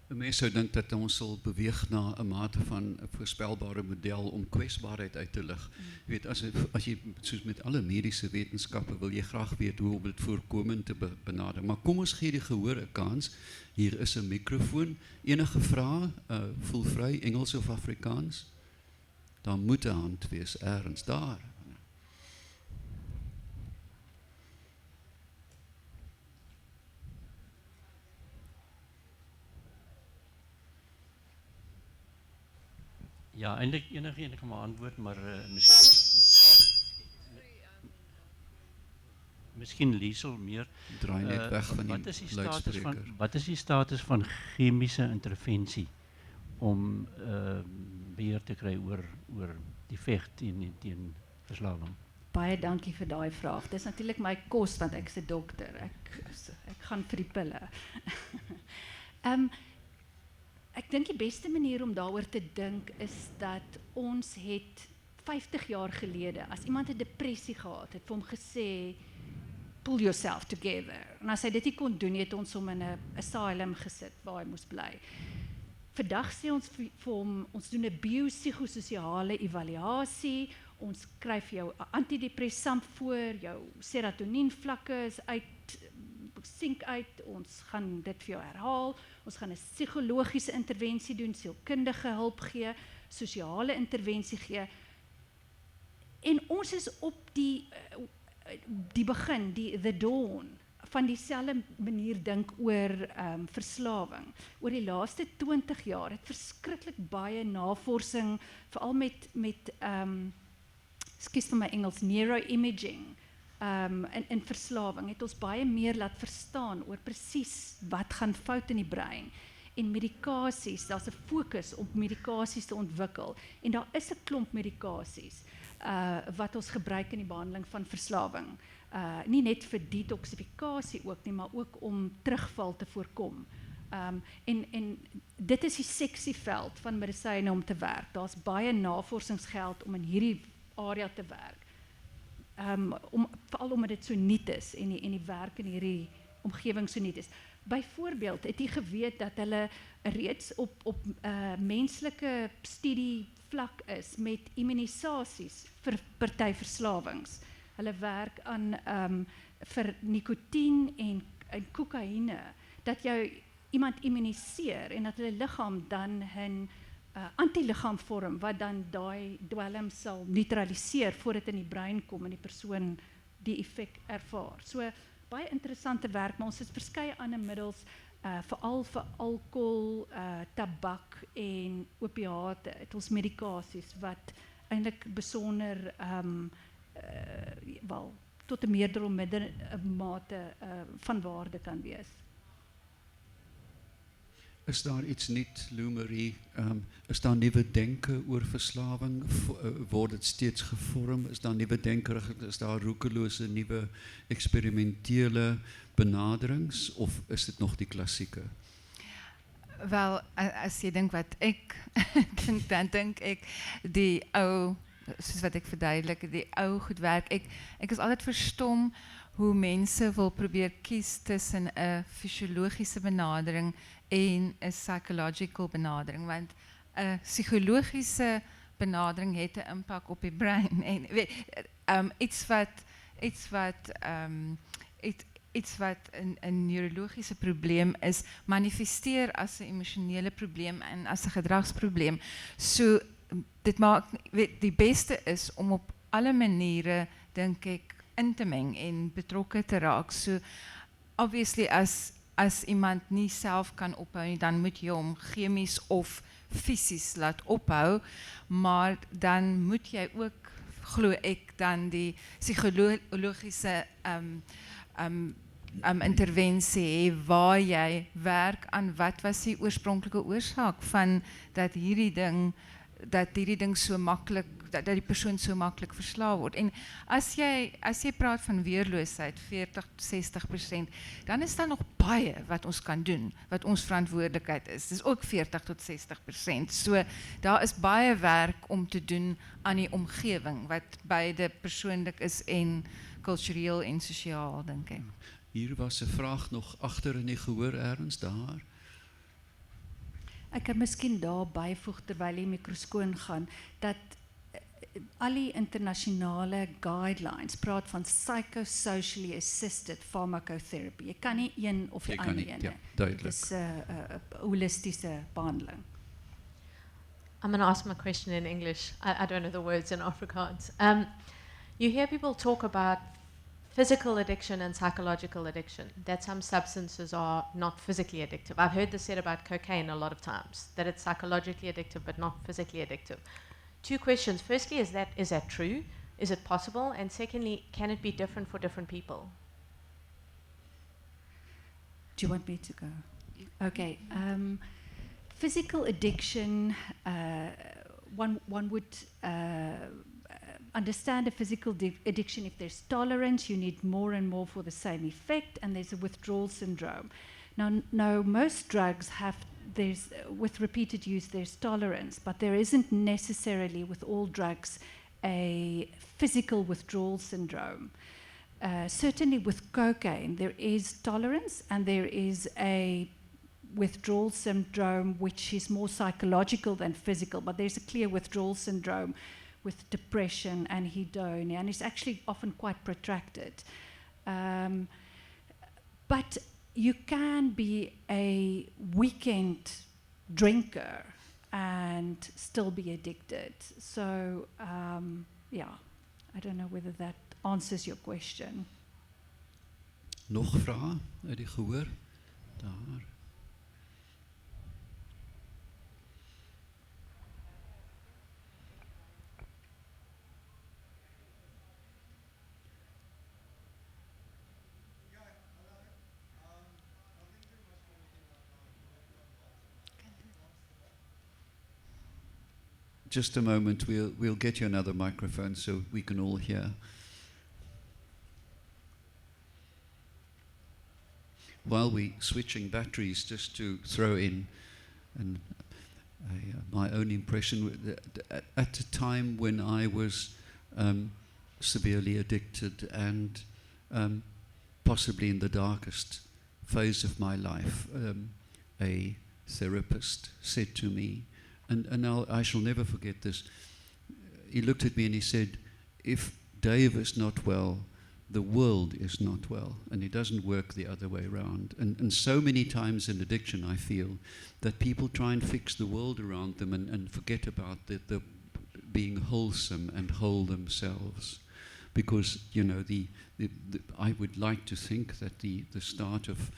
Mense sou dink dat ons sal beweeg na 'n mate van 'n voorspelbare model om kwesbaarheid uit te lig. Jy weet, as jy soos met alle mediese wetenskappe wil jy graag weet hoe om dit voorkomend te benader. Maar kom ons gee die gehoor 'n kans. Hier is 'n mikrofoon. Enige vrae, voel vry, Engels of Afrikaans? Dan moet 'n hand wees ergens daar. Ja, eintlik enige een kan maar antwoord, maar miskien Liesel meer. Draai net weg van wat die is die status luidspreker. wat is die status van chemiese intervensie om beheer te kry oor die veg teen verslawing? Baie dankie vir daai vraag. Dis natuurlik my kos want ek is 'n dokter. Ek gaan vir die pille. Ek dink die beste manier om daaroor te dink is dat ons het 50 jaar gelede, as iemand 'n depressie gehad het, vir hom gesê, pull yourself together. En as hy dit nie kon doen, het ons hom in 'n asylum gesit waar hy moes bly. Vandag sê ons vir hom, ons doen 'n biopsigososiale evaluasie, ons skryf jou 'n antidepressant voor, jou serotonienvlakke is sink uit, ons gaan dit vir jou herhaal, ons gaan 'n psigologiese intervensie doen, sielkundige hulp gee, sosiale intervensie gee. En ons is op die begin, the dawn, van dieselfde manier dink oor verslawing. Oor die laaste 20 jaar het verskriklik baie navorsing, veral met ekskuus vir my Engels, neuroimaging, in verslawing, het ons baie meer laat verstaan oor presies wat gaan fout in die brein. En medikasies, daar's 'n fokus op medikasies te ontwikkel. En daar is 'n klomp medikasies wat ons gebruik in die behandeling van verslawing. Nie net vir detoxifikasie ook nie, maar ook om terugval te voorkom. En dit is die seksieveld van medisyne om te werk. Daar's baie navorsingsgeld om in hierdie area te werk. Veral omdat dit so nuut is en die werk in hierdie omgewing so nuut is. Byvoorbeeld, het jy geweet dat hulle reeds op menslike studie vlak is met immunisasies vir party verslawings. Hulle werk aan vir nikotien en kokaine, dat jou iemand immuniseer en dat hulle liggaam dan 'n antilichaam vorm wat dan daai dwelm sal neutraliseer voordat dit in die brein kom en die persoon die effek ervaar. So baie interessante werk, maar ons het verskeie ander middels, veral vir alkohol, tabak en opiate, het ons medikasies wat eintlik besonder tot 'n meerdere mate van waarde kan wees. Is daar iets nuut, Lou Marie? Is daar nuwe denke oor verslawing? Word dit steeds gevorm? Is daar nuwe denkerig? Is daar roekelose nuwe eksperimentele benaderings? Of is dit nog die klassieke? Wel, as jy dink wat ek dink, dan dink ek die ou soos wat ek verduidelik, die ou goed werk. Ek is altyd verstom hoe mense wil probeer kies tussen 'n fisiologiese benadering en 'n psychological benadering, want 'n psigologiese benadering het 'n impak op die brein en iets wat 'n neurologiese probleem is, manifesteer as 'n emosionele probleem en as 'n gedragsprobleem. So dit maak die beste is om op alle maniere, dink ek, in te meng en betrokke te raak. So obviously as iemand nie self kan ophou nie, dan moet jy hom chemies of fisies laat ophou, maar dan moet jy ook, glo ek, dan die psigologiese intervensie hê waar jy werk aan wat was die oorspronklike oorsaak van dat hierdie ding so maklik, dat die persoon so maklik verslaaf word. En as jy praat van weerloosheid, 40-60%, dan is daar nog baie wat ons kan doen, wat ons verantwoordelikheid is. Dis ook 40-60%. So daar is baie werk om te doen aan die omgewing, wat beide persoonlik is en kultureel en sosiaal, dink ek. Hier was 'n vraag nog agter in die gehoor ergens daar. Ek kan miskien daar byvoeg terwyl die mikroskoon gaan dat al die internasionale guidelines praat van psychosocially assisted pharmacotherapy. Jy kan nie een of die Jy kan ander nie, een. ja, duidelik. Dit is 'n holistiese behandeling. I'm going to ask my question in English. I don't know the words in Afrikaans. You hear people talk about physical addiction and psychological addiction, that some substances are not physically addictive. I've heard this said about cocaine a lot of times, that it's psychologically addictive but not physically addictive. Two questions. Firstly, is that true? Is it possible? And secondly, can it be different for different people? Do you want me to go? Okay. Physical addiction, one would understand a physical addiction if there's tolerance, you need more and more for the same effect, and there's a withdrawal syndrome. Now most drugs with repeated use, there's tolerance, but there isn't necessarily with all drugs a physical withdrawal syndrome. Certainly with cocaine, there is tolerance and there is a withdrawal syndrome which is more psychological than physical, but there's a clear withdrawal syndrome with depression and hedonia, and it's actually often quite protracted. But you can be a weekend drinker and still be addicted. So, yeah, I don't know whether that answers your question. Nog vrae uit die gehoor? Daar. Just a moment, we'll get you another microphone so we can all hear. While we're switching batteries, just to throw in my own impression, at a time when I was severely addicted and possibly in the darkest phase of my life, a therapist said to me, and I shall never forget this. He looked at me and he said, if Dave is not well, the world is not well. And it doesn't work the other way around. And so many times in addiction, I feel that people try and fix the world around them and forget about the being wholesome and whole themselves. Because, you know, I would like to think that the start of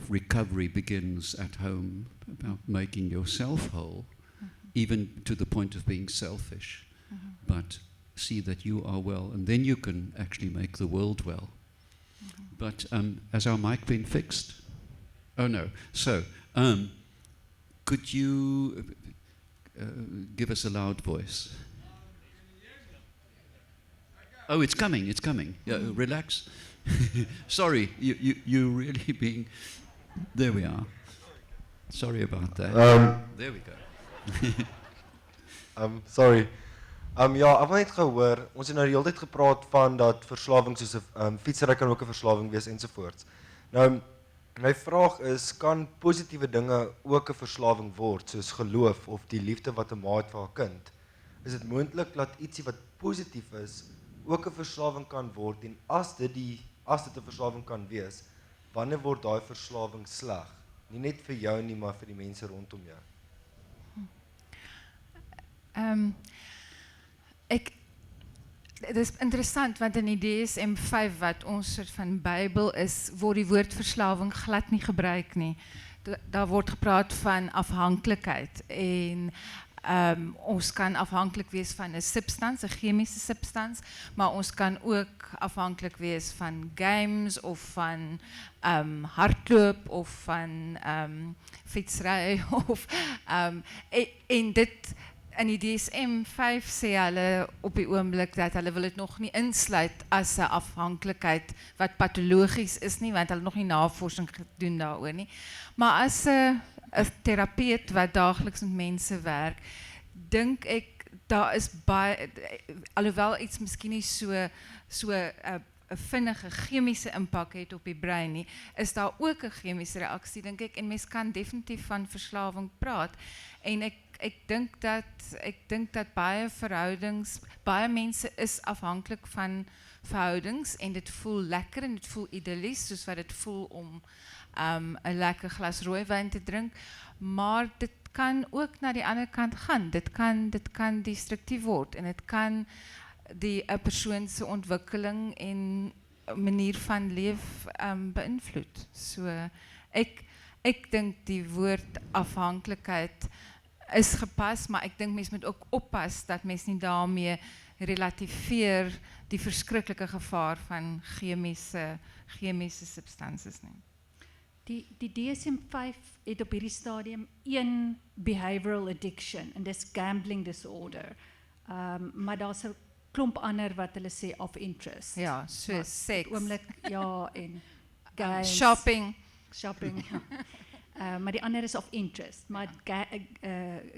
recovery begins at home, about making yourself whole, even to the point of being selfish, but see that you are well, and then you can actually make the world well. But has our mic been fixed? Oh no. So, could you give us a loud voice? Oh, it's coming, it's coming. Yeah, relax. Sorry, you really being... There we are. Sorry about that. There we go. Sorry. Ja, ek het net gehoor, ons het nou die hele tyd gepraat van dat verslawing soos 'n fietsry kan ook 'n verslawing wees ensovoorts. Nou, my vraag is, kan positiewe dinge ook 'n verslawing word, soos geloof of die liefde wat 'n ma het vir haar kind? Is dit moontlik dat ietsie wat positief is ook 'n verslawing kan word en as dit 'n verslawing kan wees, wanneer word daai verslawing sleg? Nie net vir jou nie, maar vir die mense rondom jou. Het is interessant, want in die DSM-5 wat ons soort van Bybel is, word die woord verslawing glad nie gebruik nie. Daar word gepraat van afhanklikheid en ons kan afhanklik wees van 'n substans, 'n chemiese substans, maar ons kan ook afhanklik wees van games of van hardloop of van fietsry of en dit in die DSM-5 sê hulle op die oomblik dat hulle wil dit nog nie insluit as 'n afhanklikheid wat patologies is nie, want hulle nog nie navorsing gedoen daaroor nie. Maar as 'n terapeut wat daagliks met mense werk, dink ek daar is baie, alhoewel iets miskien nie so 'n vinnige chemiese impak het op die brein nie, is daar ook 'n chemiese reaksie, dink ek, en mens kan definitief van verslawing praat. En ek dink dat baie verhoudings, baie mense is afhanklik van verhoudings en dit voel lekker en dit voel idyllies, soos wat dit voel om 'n lekker glas rooiwyn te drink, maar dit kan ook na die ander kant gaan. Dit kan destruktief word en dit kan 'n persoon se ontwikkeling en manier van leef beïnvloed. So ek dink die woord afhanklikheid is gepas, maar ek dink mens moet ook oppas dat mens nie daarmee relativeer die verskriklike gevaar van chemiese substansies nie. Die DSM-5 het op hierdie stadium een behavioral addiction en dis gambling disorder. Maar daar's 'n klomp ander wat hulle sê of interest. Ja, so seks. Oomlik ja en games, shopping, maar die ander is of interest. Maar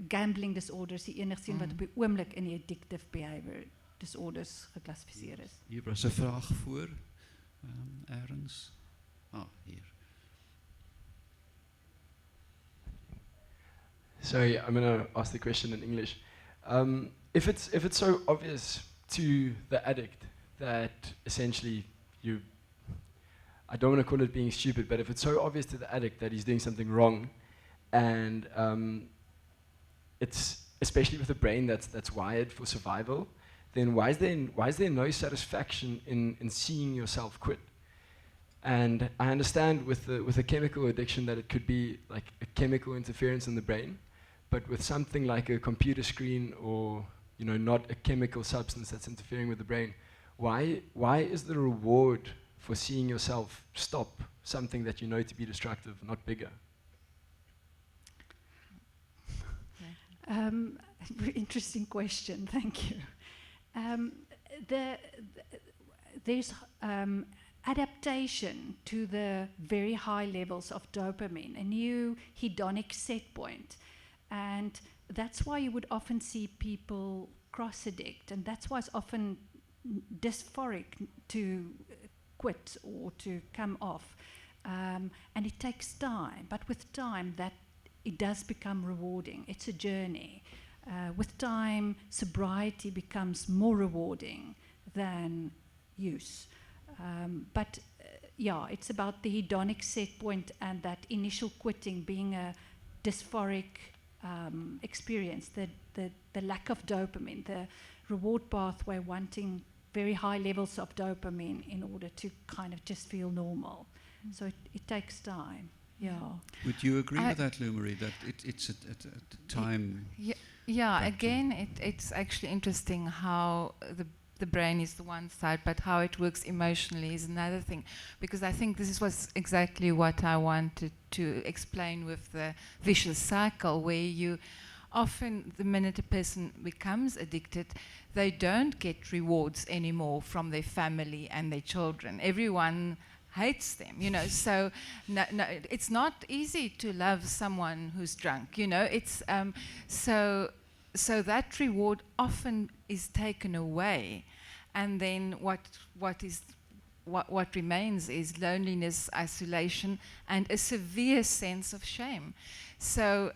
gambling disorder is die enigste een wat op die oomblik in die addictive behavior disorders geklassifiseer is. Hier was 'n vraag voor, ergens. Hier. Sorry, I'm going to ask the question in English. If it's so obvious to the addict that essentially I don't want to call it being stupid, but if it's so obvious to the addict that he's doing something wrong, and it's especially with a brain that's wired for survival, then why is there no satisfaction in seeing yourself quit? And I understand with a chemical addiction that it could be like a chemical interference in the brain, but with something like a computer screen or not a chemical substance that's interfering with the brain, why is the reward for seeing yourself stop something that you know to be destructive not bigger? Interesting question, thank you. There's adaptation to the very high levels of dopamine, a new hedonic set point. And that's why you would often see people cross-addict, and that's why it's often dysphoric to quit or to come off. And it takes time, but with time that it does become rewarding. It's a journey. With time, sobriety becomes more rewarding than use. But it's about the hedonic set point and that initial quitting being a dysphoric experience, the lack of dopamine, the reward pathway wanting very high levels of dopamine in order to kind of just feel normal. So it takes time. Yeah. Would you agree with that, Lou Marie, that it's a time? Yeah, again, it's actually interesting how the brain is the one side, but how it works emotionally is another thing. Because I think this was exactly what I wanted to explain with the vicious cycle, where you often, the minute a person becomes addicted, they don't get rewards anymore from their family and their children. Everyone hates them, so no, it's not easy to love someone who's drunk, it's so so that reward often is taken away, and then what remains is loneliness, isolation, and a severe sense of shame. So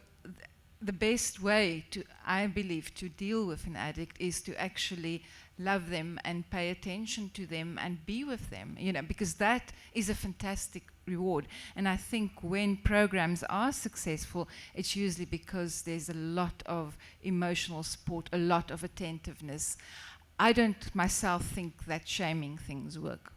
the best way to, I believe, to deal with an addict is to actually love them and pay attention to them and be with them, you know, because that is a fantastic reward. And I think when programs are successful, it's usually because there's a lot of emotional support, a lot of attentiveness. I don't myself think that shaming things work.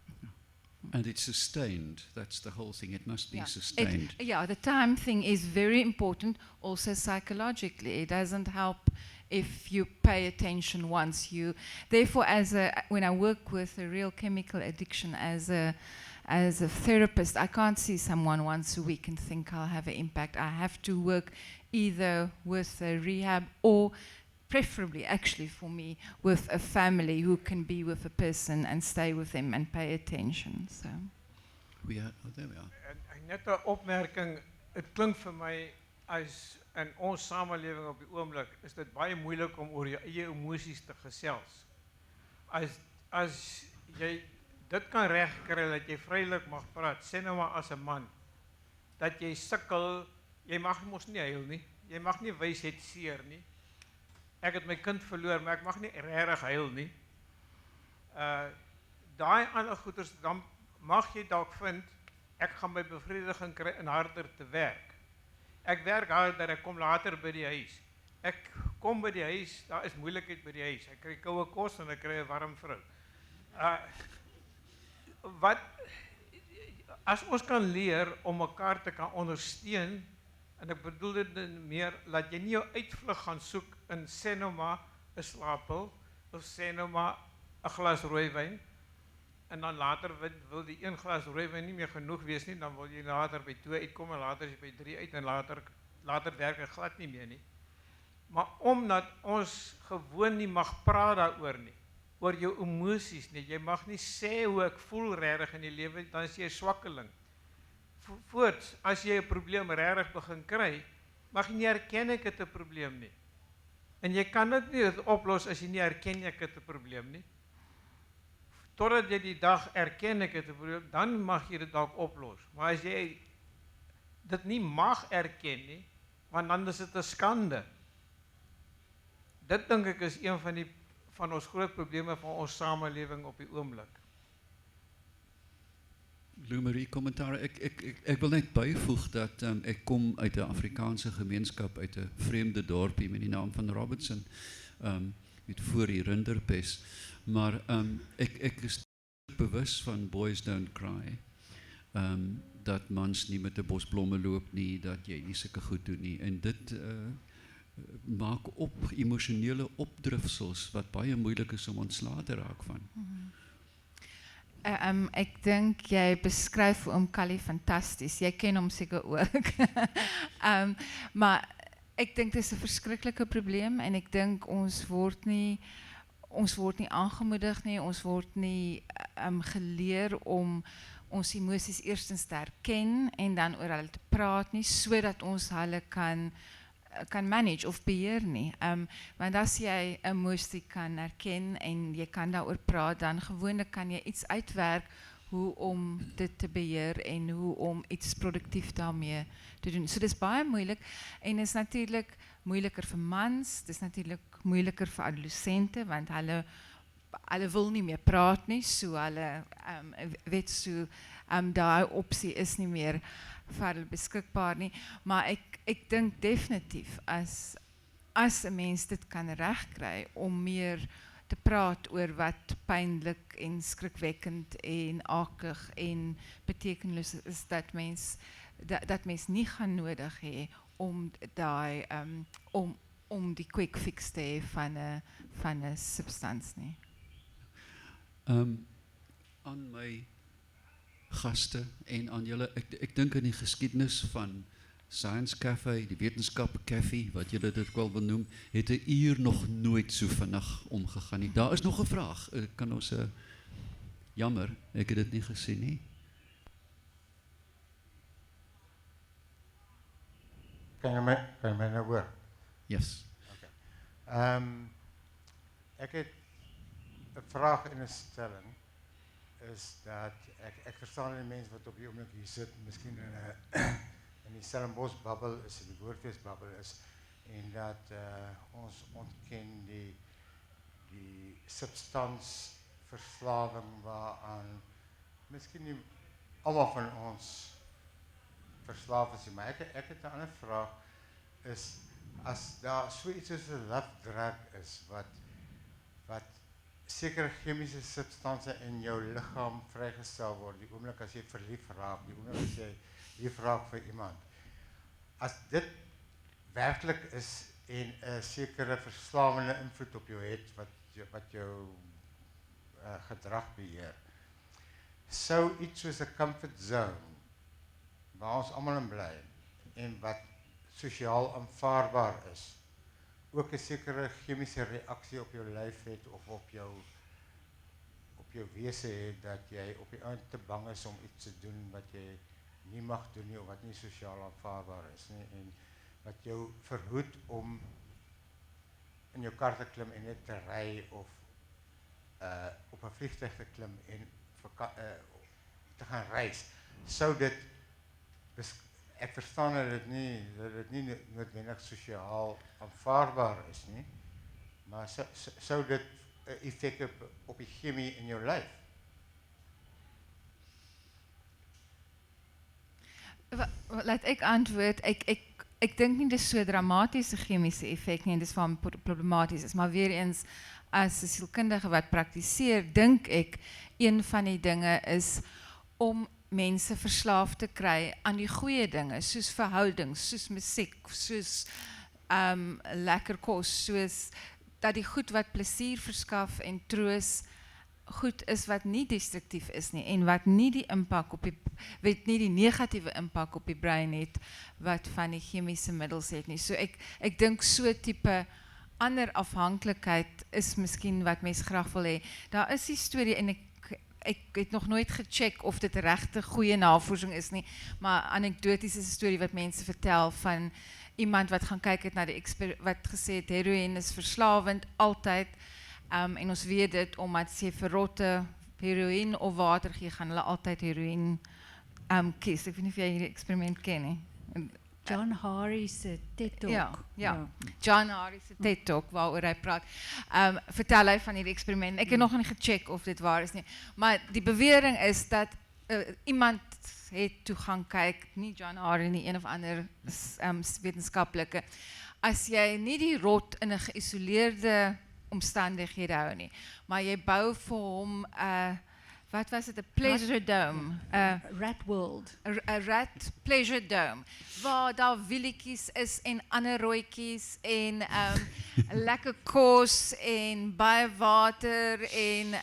And it's sustained. That's the whole thing. It must be Yeah. sustained. The time thing is very important also psychologically. It doesn't help if you pay attention once. Therefore, when I work with a real chemical addiction as a therapist, I can't see someone once a week and think I'll have an impact. I have to work either with a rehab or preferably, actually for me, with a family who can be with a person and stay with them and pay attention. So. There we are. En net 'n opmerking, dit klink vir my as in ons samelewing op die oomblik is dit baie moeilik om oor jou eie emosies te gesels. As jy dit kan regkry dat jy vrylik mag praat, sê nou maar as 'n man, dat jy sukkel, jy mag mos nie huil nie, jy mag nie wys het seer nie. Ek het my kind verloor, maar ek mag nie regtig huil nie. Daai ander goeders, dan mag jy dalk vind, ek gaan my bevrediging kry in harder te werk. Ek werk harder, ek kom later by die huis. Ek kom by die huis, daar is moeilikheid by die huis. Ek kry koue kos en ek kry 'n warm vrou. As ons kan leer om mekaar te kan ondersteun, en ek bedoel dit meer, dat jy nie jou uitvlug gaan soek in sê nou maar 'n slaappil, of sê nou maar 'n glas rooiwyn, en dan later wil die 1 glas rooiwyn nie meer genoeg wees nie, dan wil jy later by 2 uitkom, en later is jy by 3 uit, en later werk dit glad nie meer nie. Maar omdat ons gewoon nie mag praat daaroor nie, oor jou emosies nie, jy mag nie sê hoe ek voel regtig in die lewe, dan is jy 'n swakkeling. Voorts, as jy 'n probleem regtig begin kry, mag jy nie erken ek het 'n probleem nie. En jy kan dit nie oplos as jy nie erken ek het 'n probleem nie. Totdat jy die dag erken ek het 'n probleem, dan mag jy dit dalk oplos. Maar as jy dit nie mag erken nie, want dan is dit 'n skande. Dit dink ek is een van ons groot probleme van ons samelewing op die oomblik. Lou Marie, kommentaar. Ek wil net byvoeg dat ek kom uit 'n Afrikaanse gemeenskap uit 'n vreemde dorpie met die naam van Robertson, met voor die Rinderpes. Maar ek is bewus van Boys Don't Cry. Dat mans nie met 'n bos blomme loop nie, dat jy nie sulke goed doen nie. En dit maak op emosionele opdrifsels wat baie moeilik is om ontslae te raak van. Ek dink jy beskryf oom Callie fantasties. Jy ken hom seker ook. Maar ek dink dit is 'n verskriklike probleem en ek dink ons word nie aangemoedig nie, ons word nie geleer om ons emosies eerstens te erken en dan oor hulle te praat nie, sodat ons hulle kan manage of beheer nie. Want as jy 'n emosie kan erken en jy kan daaroor praat, dan gewoonlik kan jy iets uitwerk hoe om dit te beheer en hoe om iets produktief daarmee te doen. So dis baie moeilik en is natuurlik moeiliker vir mans, dis natuurlik moeiliker vir adolessente want hulle wil nie meer praat nie, so hulle weet so daai opsie is nie meer vir hulle beskikbaar nie, maar ek dink definitief as 'n mens dit kan regkry om meer te praat oor wat pynlik en skrikwekkend en akig en betekenisloos is dat mens nie gaan nodig hê om daai om die quick fix te hê van 'n substansie nie. Aan my gaste en aan julle, ek dink in die geskiedenis van Science Cafe, die wetenskap café, wat julle dit wel wil noem, het 'n uur nog nooit so vinnig omgegaan nie. Daar is nog 'n vraag. Kan ons jammer, ek het dit nie gesien nie. Kan jy my nou hoor? Yes. Okay. Ek het 'n vraag en 'n stelling. Is dat ek verstaan die mense wat op die oomblik hier sit, miskien in die Stellenbosch bubbel is, in die Woordfees bubbel is, en dat ons ontken die substansverslawing waaraan miskien nie almal van ons verslaaf is, maar ek het 'n ander vraag, is as daar so iets soos 'n love drug is wat sekere chemiese substansie in jou liggaam vrygestel word, die oomblik as jy verlief raak, die oomblik as jy lief raak vir iemand. As dit werklik is en 'n sekere verslawende invloed op jou het wat jou gedrag beheer, sou iets soos 'n comfort zone waar ons almal in bly en wat sosiaal aanvaarbaar is, ook 'n sekere chemiese reaksie op jou lyf het of op jou wese het, dat jy op die einde te bang is om iets te doen wat jy nie mag doen nie, of wat nie sosiaal aanvaarbaar is nie, en wat jou verhoed om in jou kar te klim en net te ry of op 'n vliegtuig te klim en te gaan reis. Sou dit, ek verstaan dat dit nie noodwendig sosiaal aanvaarbaar is nie, maar sou dit 'n effek op die chemie in jou lyf? Laat ek antwoord, ek dink nie dis so 'n dramatiese chemiese effek nie, en dis van problematies is, maar weer eens, as 'n sielkundige wat praktiseer, dink ek, een van die dinge is om mense verslaaf te kry aan die goeie dinge, soos verhoudings, soos musiek, soos lekker kos, soos dat die goed wat plesier verskaf en troos goed is wat nie destruktief is nie, en wat nie die impak op die negatiewe impak op die brein het wat van die chemiese middels het nie. So ek dink so tipe ander afhanklikheid is miskien wat mens graag wil hê. Daar is die storie, en ek het nog nooit gecheck of dit regte goeie navorsing is nie, maar anekdoties is 'n storie wat mense vertel van iemand wat gaan kyk het na wat gesê het heroïne is verslawend altyd, en ons weet dit omdat as jy verrotte heroïne of water gee, gaan hulle altyd heroïne kies. Ek weet nie of jy hierdie eksperiment ken nie. John Hari se TED Talk. Ja. John Hari se TED Talk waaroor hy praat. Vertel hy van hierdie eksperiment. Ek het nog nie gecheck of dit waar is nie, maar die bewering is dat iemand het toe gaan kyk, nie John Hari nie, een of ander wetenskaplike. As jy nie die rot in 'n geïsoleerde omstandighede hou nie, maar jy bou vir hom wat was dit, 'n pleasure dome, Rat World, 'n rat pleasure dome, waar daar wielietjies is en ander rooitjies en lekker kos en baie water en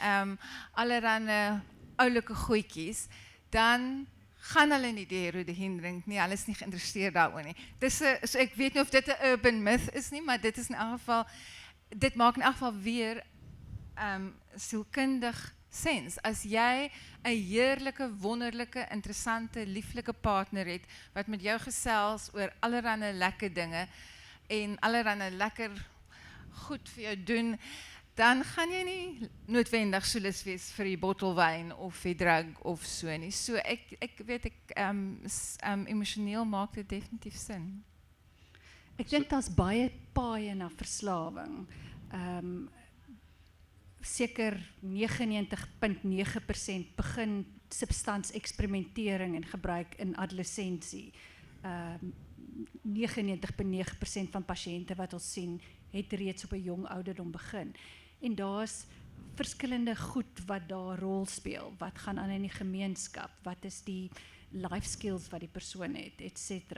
allerlei oulike goedjies, dan gaan hulle nie die heroïne drink nie, hulle is nie geïnteresseerd daaroor nie. Dis so ek weet nie of dit 'n urban myth is nie, maar dit is in elk geval, dit maak in elk geval weer sielkundig sens. As jy 'n heerlike, wonderlike, interessante, lieflike partner het wat met jou gesels oor allerlei lekker dinge en allerlei lekker goed vir jou doen, dan gaan jy nie noodwendig so lus wees vir die bottel wyn of die drug of so nie. So ek weet emosioneel maak dit definitief sin. Ek dink daar's baie paaie na verslawing. Seker 99.9% begin substanseksperimentering en gebruik in adolessensie. 99.9% van pasiënte wat ons sien, het reeds op 'n jong ouderdom begin. En daar's verskillende goed wat daar rol speel. Wat gaan aan in die gemeenskap? Wat is die life skills wat die persoon het, etc.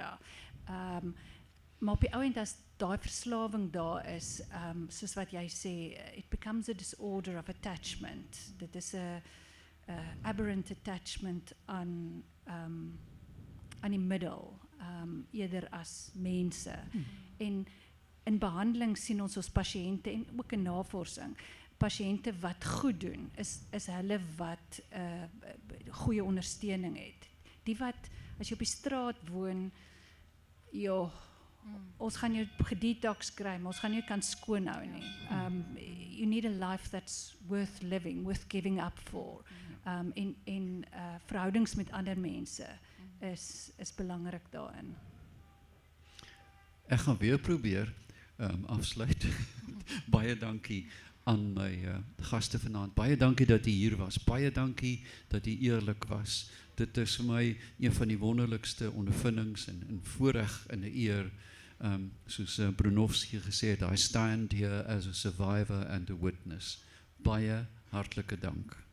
Maar op die ou end as daai verslawing daar is, soos wat jy sê, it becomes a disorder of attachment. Dit is 'n aberrant attachment aan die middel, eerder as mense. En in behandeling sien ons pasiënte en ook in navorsing, pasiënte wat goed doen, is hulle wat goeie ondersteuning het. Die wat, as jy op die straat woon, Ons gaan jou gedetox kry, maar ons gaan jou kan skoonhou nie. You need a life that's worth living, worth giving up for. En verhoudings met ander mense is belangrik daarin. Ek gaan weer probeer afsluit. Baie dankie aan my gaste vanaand. Baie dankie dat u hier was. Baie dankie dat u eerlik was. Dit is vir my een van die wonderlikste ondervindings en voorreg en 'n eer. Soos Bronowski gesê het, I stand here as a survivor and a witness. Baie hartlike dank.